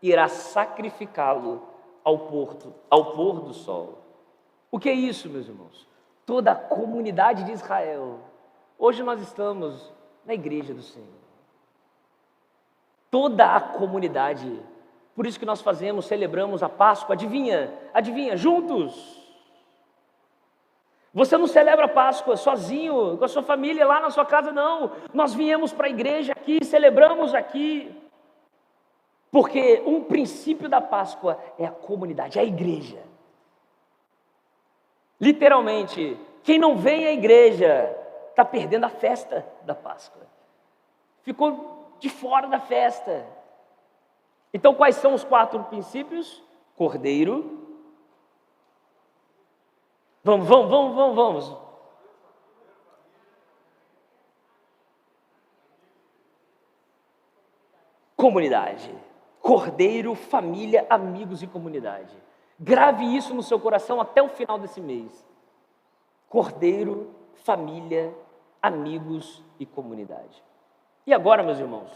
irá sacrificá-lo ao pôr do sol. O que é isso, meus irmãos? Toda a comunidade de Israel. Hoje nós estamos na igreja do Senhor. Toda a comunidade. Por isso que nós celebramos a Páscoa, adivinha, juntos. Você não celebra a Páscoa sozinho, com a sua família lá na sua casa, não. Nós viemos para a igreja aqui, celebramos aqui. Porque um princípio da Páscoa é a comunidade, é a igreja. Literalmente, quem não vem à igreja está perdendo a festa da Páscoa. Ficou de fora da festa. Então, quais são os 4 princípios? Cordeiro. Vamos. Comunidade. Cordeiro, família, amigos e comunidade. Grave isso no seu coração até o final desse mês. Cordeiro, família, amigos e comunidade. E agora, meus irmãos,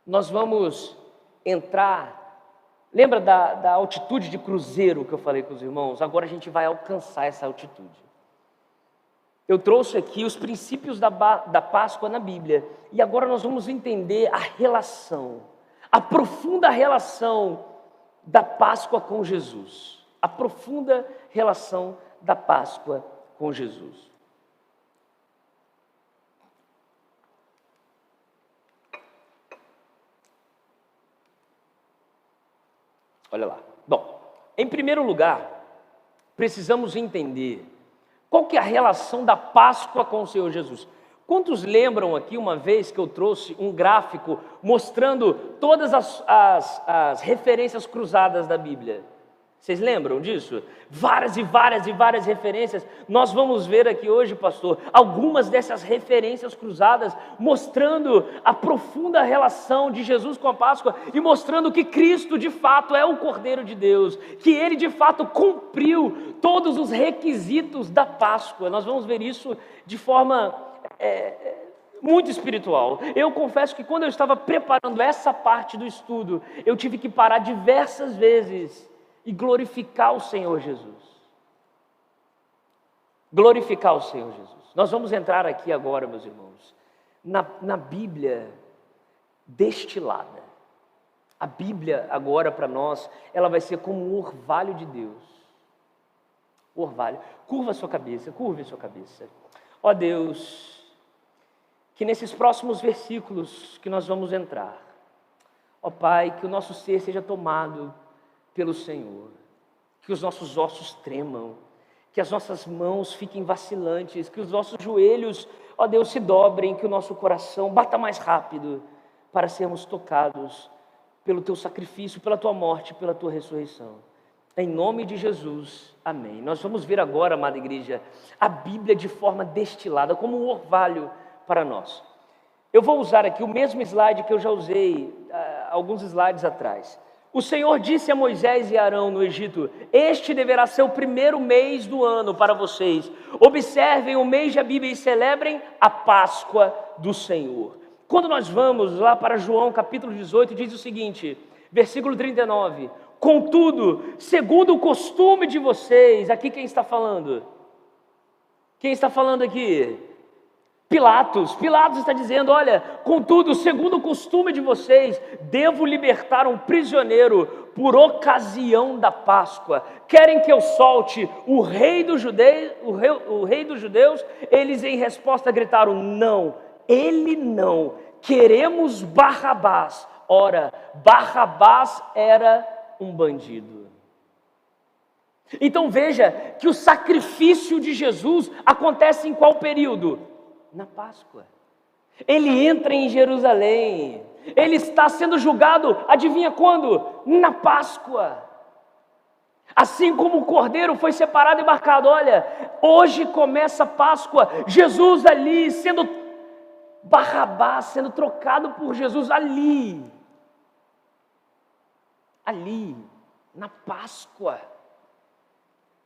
nós vamos entrar. Lembra da altitude de cruzeiro que eu falei com os irmãos? Agora a gente vai alcançar essa altitude. Eu trouxe aqui os princípios da Páscoa na Bíblia. E agora nós vamos entender a profunda relação da Páscoa com Jesus. A profunda relação da Páscoa com Jesus. Olha lá. Bom, em primeiro lugar, precisamos entender qual que é a relação da Páscoa com o Senhor Jesus. Quantos lembram aqui uma vez que eu trouxe um gráfico mostrando todas as referências cruzadas da Bíblia? Vocês lembram disso? Várias referências. Nós vamos ver aqui hoje, pastor, algumas dessas referências cruzadas, mostrando a profunda relação de Jesus com a Páscoa e mostrando que Cristo de fato é o Cordeiro de Deus, que Ele de fato cumpriu todos os requisitos da Páscoa. Nós vamos ver isso de forma muito espiritual. Eu confesso que quando eu estava preparando essa parte do estudo, eu tive que parar diversas vezes e glorificar o Senhor Jesus. Glorificar o Senhor Jesus. Nós vamos entrar aqui agora, meus irmãos, na Bíblia destilada. A Bíblia agora para nós, ela vai ser como um orvalho de Deus. Orvalho. Curve a sua cabeça. Ó Deus, que nesses próximos versículos que nós vamos entrar, ó Pai, que o nosso ser seja tomado pelo Senhor, que os nossos ossos tremam, que as nossas mãos fiquem vacilantes, que os nossos joelhos, ó Deus, se dobrem, que o nosso coração bata mais rápido para sermos tocados pelo Teu sacrifício, pela Tua morte, pela Tua ressurreição. Em nome de Jesus, amém. Nós vamos ver agora, amada igreja, a Bíblia de forma destilada, como um orvalho para nós. Eu vou usar aqui o mesmo slide que eu já usei alguns slides atrás. O Senhor disse a Moisés e Arão no Egito: este deverá ser o primeiro mês do ano para vocês. Observem o mês de Abíb e celebrem a Páscoa do Senhor. Quando nós vamos lá para João capítulo 18, diz o seguinte, versículo 39: contudo, segundo o costume de vocês, aqui quem está falando? Quem está falando aqui? Pilatos está dizendo, olha, contudo, segundo o costume de vocês, devo libertar um prisioneiro por ocasião da Páscoa. Querem que eu solte o rei dos judeus? Eles em resposta gritaram, não, ele não. queremos Barrabás. Ora, Barrabás era um bandido. Então veja que o sacrifício de Jesus acontece em qual período? Na Páscoa. Ele entra em Jerusalém, ele está sendo julgado, adivinha quando? Na Páscoa. Assim como o cordeiro foi separado e marcado, olha, hoje começa a Páscoa, Jesus ali sendo Barrabás, sendo trocado por Jesus ali, na Páscoa.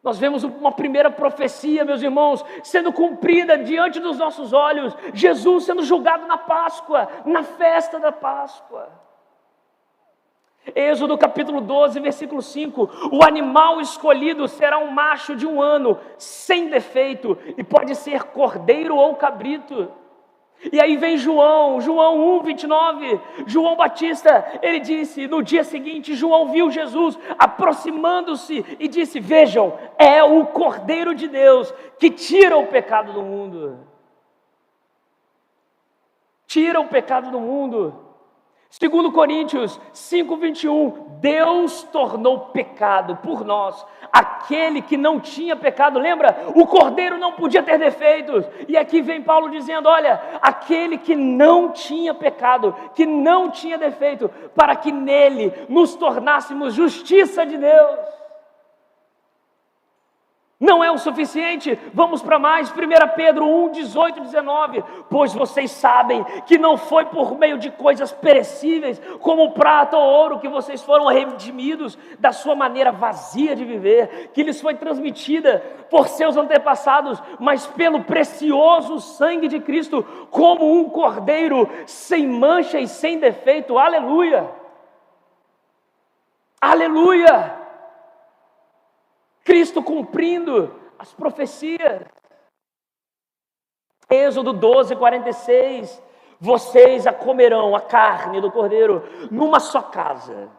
Nós vemos uma primeira profecia, meus irmãos, sendo cumprida diante dos nossos olhos. Jesus sendo julgado na Páscoa, na festa da Páscoa. Êxodo capítulo 12, versículo 5. O animal escolhido será um macho de 1 ano, sem defeito, e pode ser cordeiro ou cabrito. E aí vem João 1, 29, João Batista, ele disse, no dia seguinte, João viu Jesus aproximando-se e disse, vejam, é o Cordeiro de Deus que tira o pecado do mundo. Tira o pecado do mundo. 2 Coríntios 5, 21, Deus tornou pecado por nós, aquele que não tinha pecado, lembra? O Cordeiro não podia ter defeitos, e aqui vem Paulo dizendo, olha, aquele que não tinha pecado, que não tinha defeito, para que nele nos tornássemos justiça de Deus. Não é o suficiente, vamos para mais, 1 Pedro 1, 18, 19, pois vocês sabem que não foi por meio de coisas perecíveis, como prata ou ouro, que vocês foram redimidos da sua maneira vazia de viver, que lhes foi transmitida por seus antepassados, mas pelo precioso sangue de Cristo, como um cordeiro sem mancha e sem defeito, aleluia, aleluia. Cristo cumprindo as profecias. Êxodo 12, 46. Vocês a comerão a carne do cordeiro numa só casa.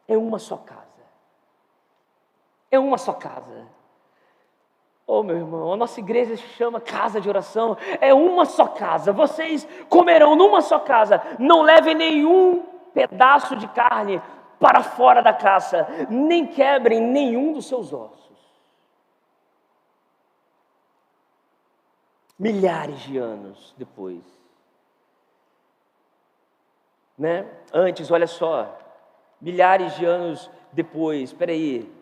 É uma só casa. É uma só casa. Oh, meu irmão, a nossa igreja se chama casa de oração. É uma só casa. Vocês comerão numa só casa. Não levem nenhum pedaço de carne para fora da caça, nem quebrem nenhum dos seus ossos. Milhares de anos depois, né? Antes, olha só, milhares de anos depois, espera aí,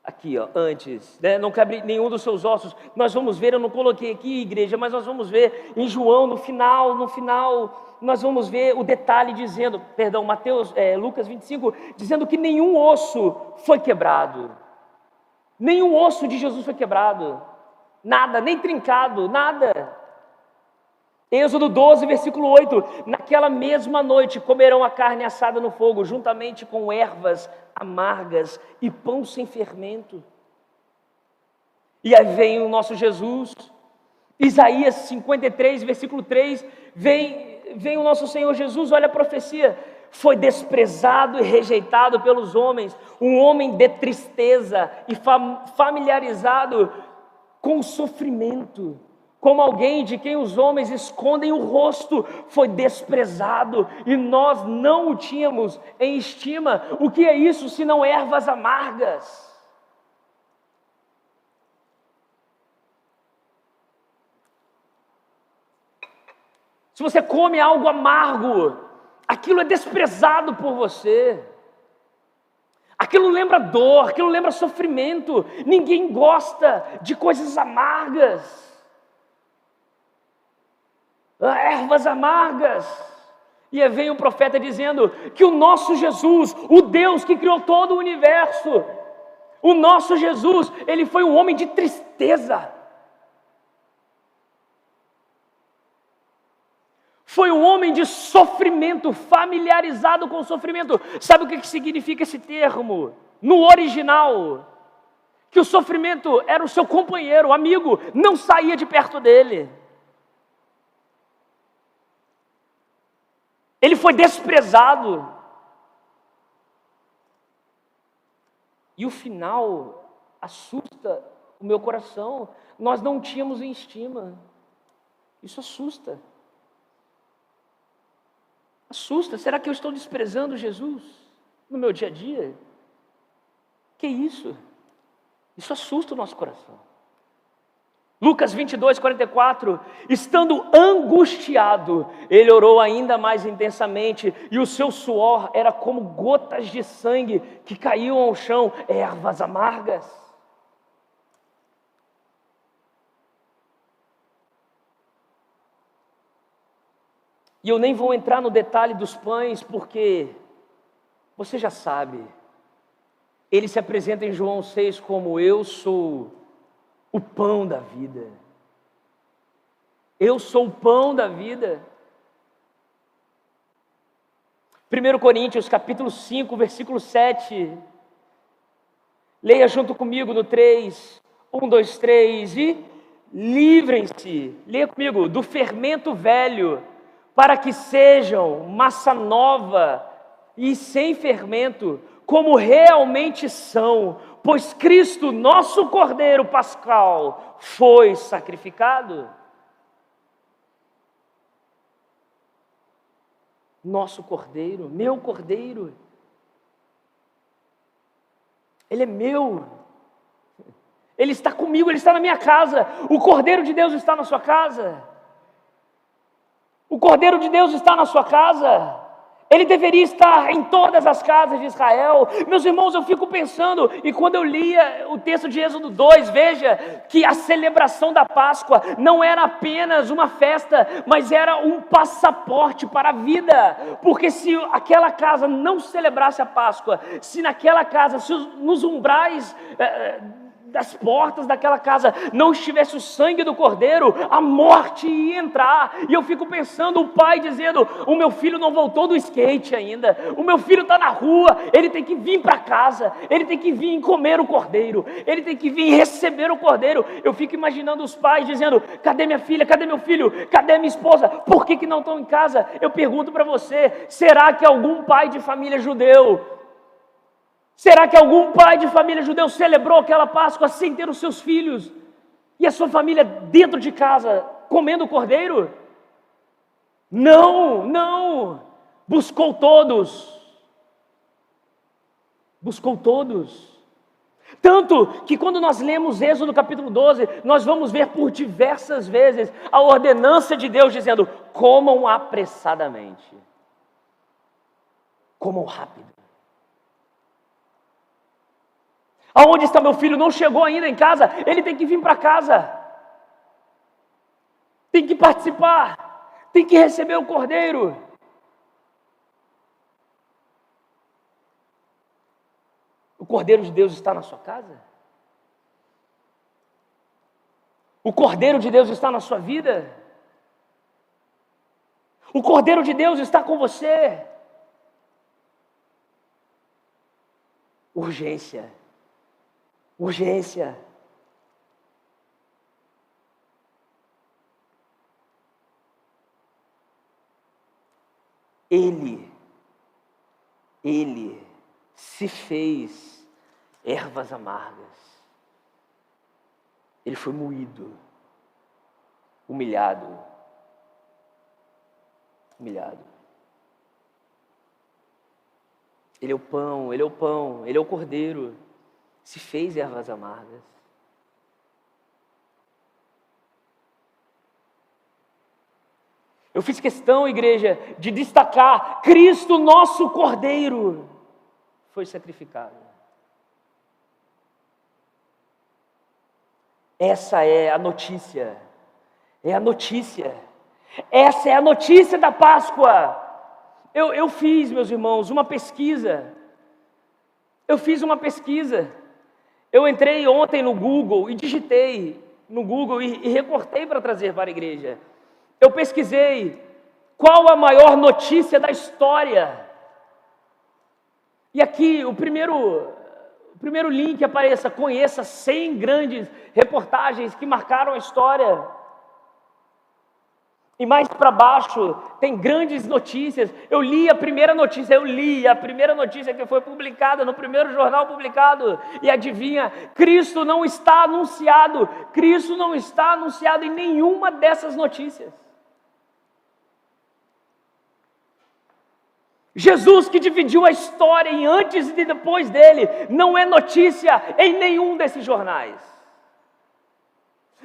aqui ó, antes, né? Não quebre nenhum dos seus ossos. Nós vamos ver, eu não coloquei aqui, igreja, mas nós vamos ver em João, no final, nós vamos ver o detalhe dizendo, Lucas 25, dizendo que nenhum osso foi quebrado, nenhum osso de Jesus foi quebrado, nada, nem trincado, nada. Êxodo 12, versículo 8, naquela mesma noite comerão a carne assada no fogo, juntamente com ervas amargas e pão sem fermento. E aí vem o nosso Jesus, Isaías 53, versículo 3, vem o nosso Senhor Jesus, olha a profecia, foi desprezado e rejeitado pelos homens, um homem de tristeza e familiarizado com o sofrimento, como alguém de quem os homens escondem o rosto, foi desprezado e nós não o tínhamos em estima. O que é isso senão ervas amargas? Se você come algo amargo, aquilo é desprezado por você. Aquilo lembra dor, aquilo lembra sofrimento. Ninguém gosta de coisas amargas. Ervas amargas. E aí vem um profeta dizendo que o nosso Jesus, o Deus que criou todo o universo, o nosso Jesus, ele foi um homem de tristeza. Foi um homem de sofrimento, familiarizado com o sofrimento. Sabe o que significa esse termo? No original, que o sofrimento era o seu companheiro, o amigo, não saía de perto dele. Ele foi desprezado. E o final assusta o meu coração. Nós não tínhamos em estima. Isso assusta. Assusta. Será que eu estou desprezando Jesus no meu dia a dia? Que isso? Isso assusta o nosso coração. Lucas 22, 44, estando angustiado, ele orou ainda mais intensamente, e o seu suor era como gotas de sangue que caíam ao chão, ervas amargas. E eu nem vou entrar no detalhe dos pães, porque você já sabe, ele se apresenta em João 6 como eu sou o pão da vida. Eu sou o pão da vida. 1 Coríntios capítulo 5, versículo 7. Leia junto comigo no 3. 1, 2, 3. E livrem-se, leia comigo, do fermento velho, para que sejam massa nova e sem fermento, como realmente são, pois Cristo, nosso Cordeiro Pascal, foi sacrificado. Nosso Cordeiro, meu Cordeiro, Ele é meu, Ele está comigo, Ele está na minha casa. O Cordeiro de Deus está na sua casa. O Cordeiro de Deus está na sua casa. Ele deveria estar em todas as casas de Israel. Meus irmãos, eu fico pensando, e quando eu lia o texto de Êxodo 2, veja que a celebração da Páscoa não era apenas uma festa, mas era um passaporte para a vida. Porque se aquela casa não celebrasse a Páscoa, se naquela casa, se nos umbrais das portas daquela casa não estivesse o sangue do Cordeiro, a morte ia entrar. E eu fico pensando, o pai dizendo, o meu filho não voltou do skate ainda, o meu filho está na rua, ele tem que vir para casa, ele tem que vir comer o Cordeiro, ele tem que vir receber o Cordeiro. Eu fico imaginando os pais dizendo, cadê minha filha, cadê meu filho, cadê minha esposa, por que não estão em casa? Eu pergunto para você, será que algum pai de família judeu, será que algum pai de família judeu celebrou aquela Páscoa sem ter os seus filhos e a sua família dentro de casa comendo o Cordeiro? Não, não. Buscou todos. Buscou todos. Tanto que quando nós lemos Êxodo capítulo 12, nós vamos ver por diversas vezes a ordenança de Deus dizendo, comam apressadamente. Comam rápido. Aonde está meu filho? Não chegou ainda em casa, ele tem que vir para casa, tem que participar, tem que receber o Cordeiro. O Cordeiro de Deus está na sua casa? O Cordeiro de Deus está na sua vida? O Cordeiro de Deus está com você? Urgência. Urgência. Ele se fez ervas amargas. Ele foi moído, humilhado. Ele é o pão, Ele é o Cordeiro. Se fez ervas amargas. Eu fiz questão, igreja, de destacar Cristo, nosso Cordeiro, foi sacrificado. Essa é a notícia. Essa é a notícia da Páscoa. Eu fiz, meus irmãos, uma pesquisa. Eu entrei ontem no Google e digitei no Google e recortei para trazer para a igreja. Eu pesquisei qual a maior notícia da história. E aqui o primeiro link apareça, conheça 100 grandes reportagens que marcaram a história. E mais para baixo tem grandes notícias. Eu li a primeira notícia que foi publicada no primeiro jornal publicado. E adivinha, Cristo não está anunciado em nenhuma dessas notícias. Jesus que dividiu a história em antes e depois dele, não é notícia em nenhum desses jornais.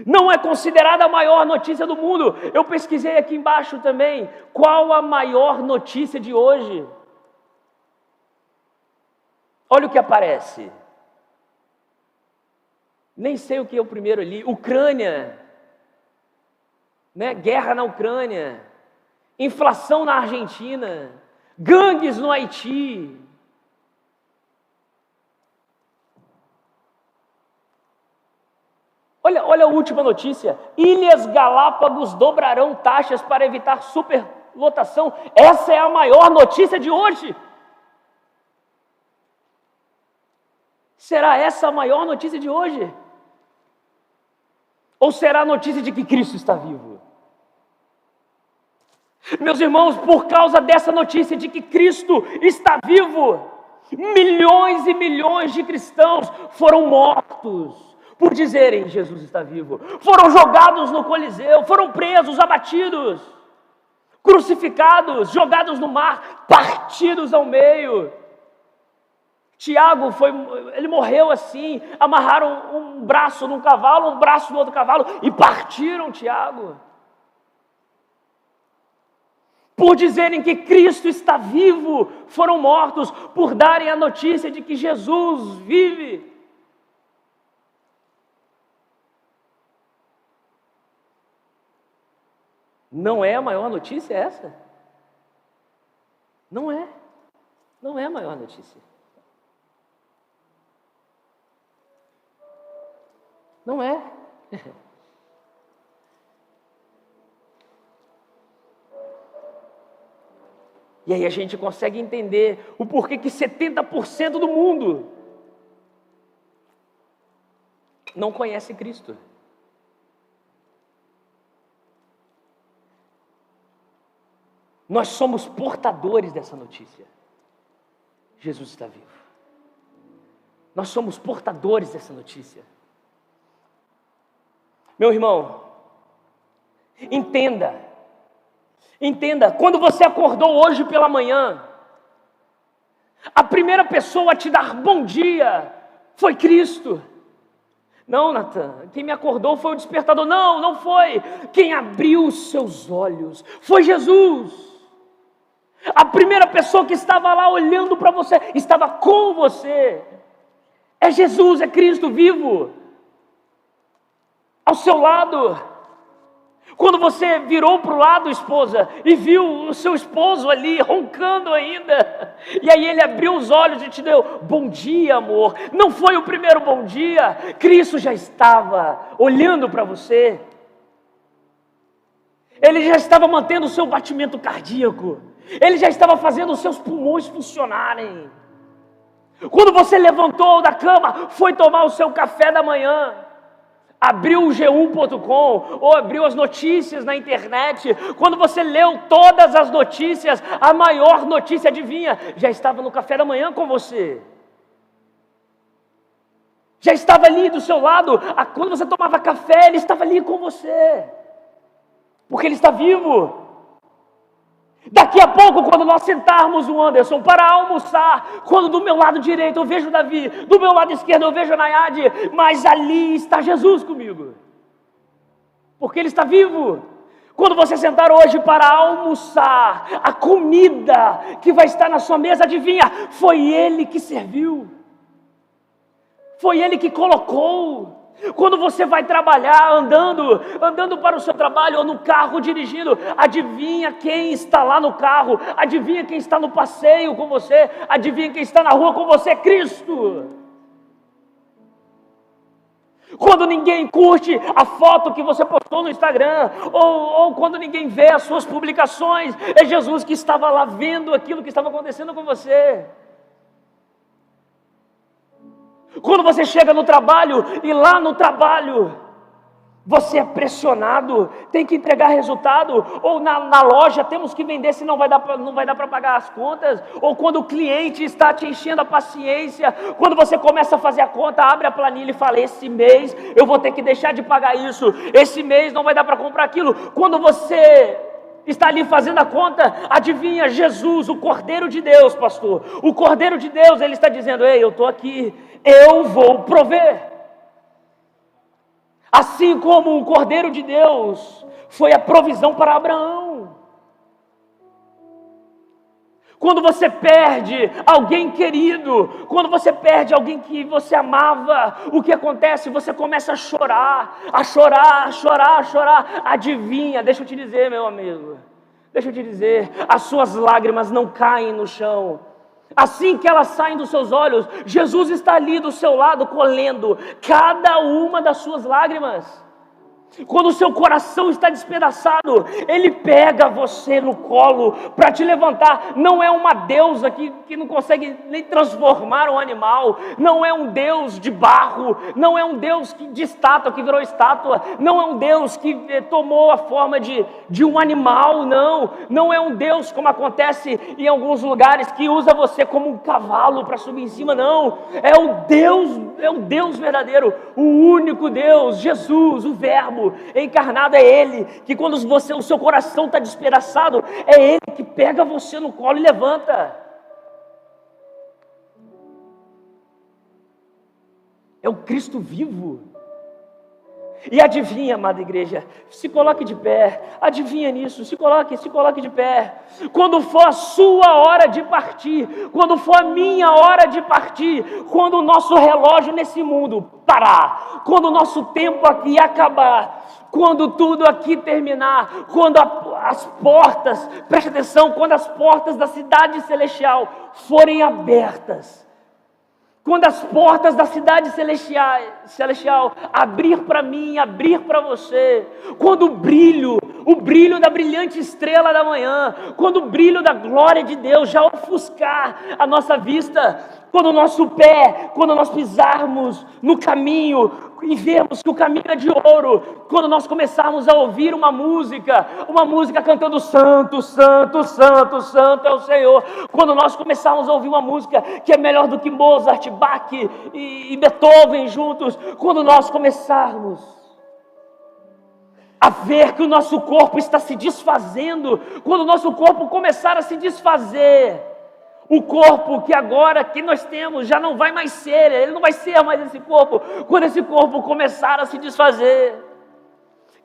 Não é considerada a maior notícia do mundo. Eu pesquisei aqui embaixo também, qual a maior notícia de hoje? Olha o que aparece. Nem sei o que é o primeiro ali. Ucrânia, né? Guerra na Ucrânia, inflação na Argentina, gangues no Haiti. Olha a última notícia. Ilhas Galápagos dobrarão taxas para evitar superlotação. Essa é a maior notícia de hoje. Será essa a maior notícia de hoje? Ou será a notícia de que Cristo está vivo? Meus irmãos, por causa dessa notícia de que Cristo está vivo, milhões e milhões de cristãos foram mortos por dizerem Jesus está vivo. Foram jogados no Coliseu, foram presos, abatidos, crucificados, jogados no mar, partidos ao meio. Tiago ele morreu assim, amarraram um braço num cavalo, um braço no outro cavalo e partiram Tiago. Por dizerem que Cristo está vivo, foram mortos, por darem a notícia de que Jesus vive. Não é a maior notícia essa? Não é. Não é a maior notícia. Não é. E aí a gente consegue entender o porquê que 70% do mundo não conhece Cristo. Nós somos portadores dessa notícia. Jesus está vivo. Nós somos portadores dessa notícia. Meu irmão, entenda, quando você acordou hoje pela manhã, a primeira pessoa a te dar bom dia foi Cristo. Não, Natan, quem me acordou foi o despertador. Não foi. Quem abriu os seus olhos foi Jesus. A primeira pessoa que estava lá olhando para você, estava com você, é Jesus, é Cristo vivo, ao seu lado. Quando você virou para o lado, esposa, e viu o seu esposo ali roncando ainda, e aí ele abriu os olhos e te deu bom dia, amor. Não foi o primeiro bom dia, Cristo já estava olhando para você, Ele já estava mantendo o seu batimento cardíaco, Ele já estava fazendo os seus pulmões funcionarem. Quando você levantou da cama, foi tomar o seu café da manhã, abriu o G1.com ou abriu as notícias na internet, quando você leu todas as notícias, a maior notícia, adivinha, já estava no café da manhã com você. Já estava ali do seu lado, quando você tomava café, Ele estava ali com você, porque Ele está vivo. Daqui a pouco, quando nós sentarmos o Anderson para almoçar, quando do meu lado direito eu vejo o Davi, do meu lado esquerdo eu vejo a Nayade, mas ali está Jesus comigo, porque Ele está vivo. Quando você sentar hoje para almoçar, a comida que vai estar na sua mesa, adivinha, foi Ele que serviu, foi Ele que colocou. Quando você vai trabalhar, andando para o seu trabalho ou no carro dirigindo, adivinha quem está lá no carro, adivinha quem está no passeio com você, adivinha quem está na rua com você? Cristo. Quando ninguém curte a foto que você postou no Instagram, ou quando ninguém vê as suas publicações, é Jesus que estava lá vendo aquilo que estava acontecendo com você. Quando você chega no trabalho e lá no trabalho você é pressionado, tem que entregar resultado, ou na loja temos que vender, se não vai dar para pagar as contas, ou quando o cliente está te enchendo a paciência, quando você começa a fazer a conta, abre a planilha e fala, esse mês eu vou ter que deixar de pagar isso, esse mês não vai dar para comprar aquilo. Quando você está ali fazendo a conta, adivinha, Jesus, o Cordeiro de Deus, pastor, o Cordeiro de Deus, ele está dizendo, ei, eu estou aqui, eu vou prover. Assim como o Cordeiro de Deus foi a provisão para Abraão. Quando você perde alguém querido, quando você perde alguém que você amava, o que acontece? Você começa a chorar, a chorar, a chorar, a chorar. Adivinha, deixa eu te dizer, meu amigo, deixa eu te dizer, as suas lágrimas não caem no chão. Assim que elas saem dos seus olhos, Jesus está ali do seu lado, colhendo cada uma das suas lágrimas. Quando o seu coração está despedaçado, Ele pega você no colo para te levantar. Não é uma deusa que não consegue nem transformar um animal. Não é um Deus de barro. Não é um Deus de estátua, que virou estátua. Não é um Deus que tomou a forma de um animal. Não é um Deus como acontece em alguns lugares, que usa você como um cavalo para subir em cima. Não, é o Deus verdadeiro, o único Deus, Jesus, o Verbo encarnado. É Ele que, quando o seu coração está despedaçado, é Ele que pega você no colo e levanta. É o Cristo vivo. E adivinha, amada igreja, se coloque de pé, adivinha nisso, se coloque de pé. Quando for a sua hora de partir, quando for a minha hora de partir, quando o nosso relógio nesse mundo parar, quando o nosso tempo aqui acabar, quando tudo aqui terminar, quando as portas, preste atenção, quando as portas da cidade celestial forem abertas, quando as portas da cidade celestial abrir para mim, abrir para você, quando o brilho da brilhante estrela da manhã, quando o brilho da glória de Deus já ofuscar a nossa vista, quando nós pisarmos no caminho e vermos que o caminho é de ouro, quando nós começarmos a ouvir uma música cantando Santo, Santo, Santo, Santo é o Senhor, quando nós começarmos a ouvir uma música que é melhor do que Mozart, Bach e Beethoven juntos, quando nós começarmos a ver que o nosso corpo está se desfazendo, quando o nosso corpo começar a se desfazer, o corpo que agora que nós temos já não vai mais ser, ele não vai ser mais esse corpo. Quando esse corpo começar a se desfazer,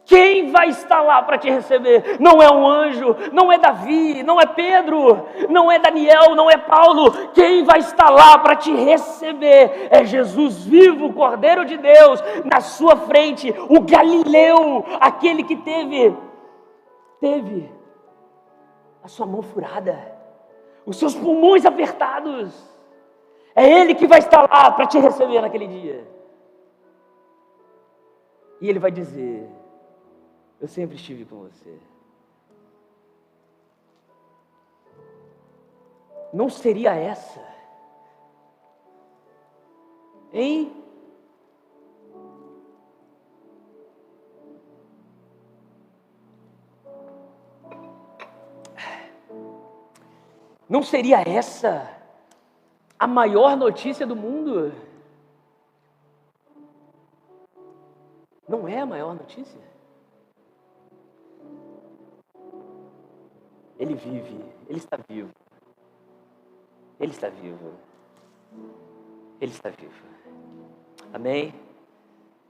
quem vai estar lá para te receber? Não é um anjo, não é Davi, não é Pedro, não é Daniel, não é Paulo. Quem vai estar lá para te receber é Jesus vivo, o Cordeiro de Deus, na sua frente, o Galileu, aquele que teve a sua mão furada, os seus pulmões apertados. É Ele que vai estar lá para te receber naquele dia. E Ele vai dizer: eu sempre estive com você. Não seria essa, hein? Não seria essa a maior notícia do mundo? Não é a maior notícia? Ele vive, Ele está vivo. Ele está vivo. Ele está vivo. Amém?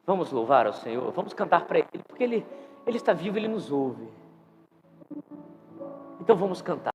Vamos louvar ao Senhor, vamos cantar para Ele, porque Ele está vivo, Ele nos ouve. Então vamos cantar.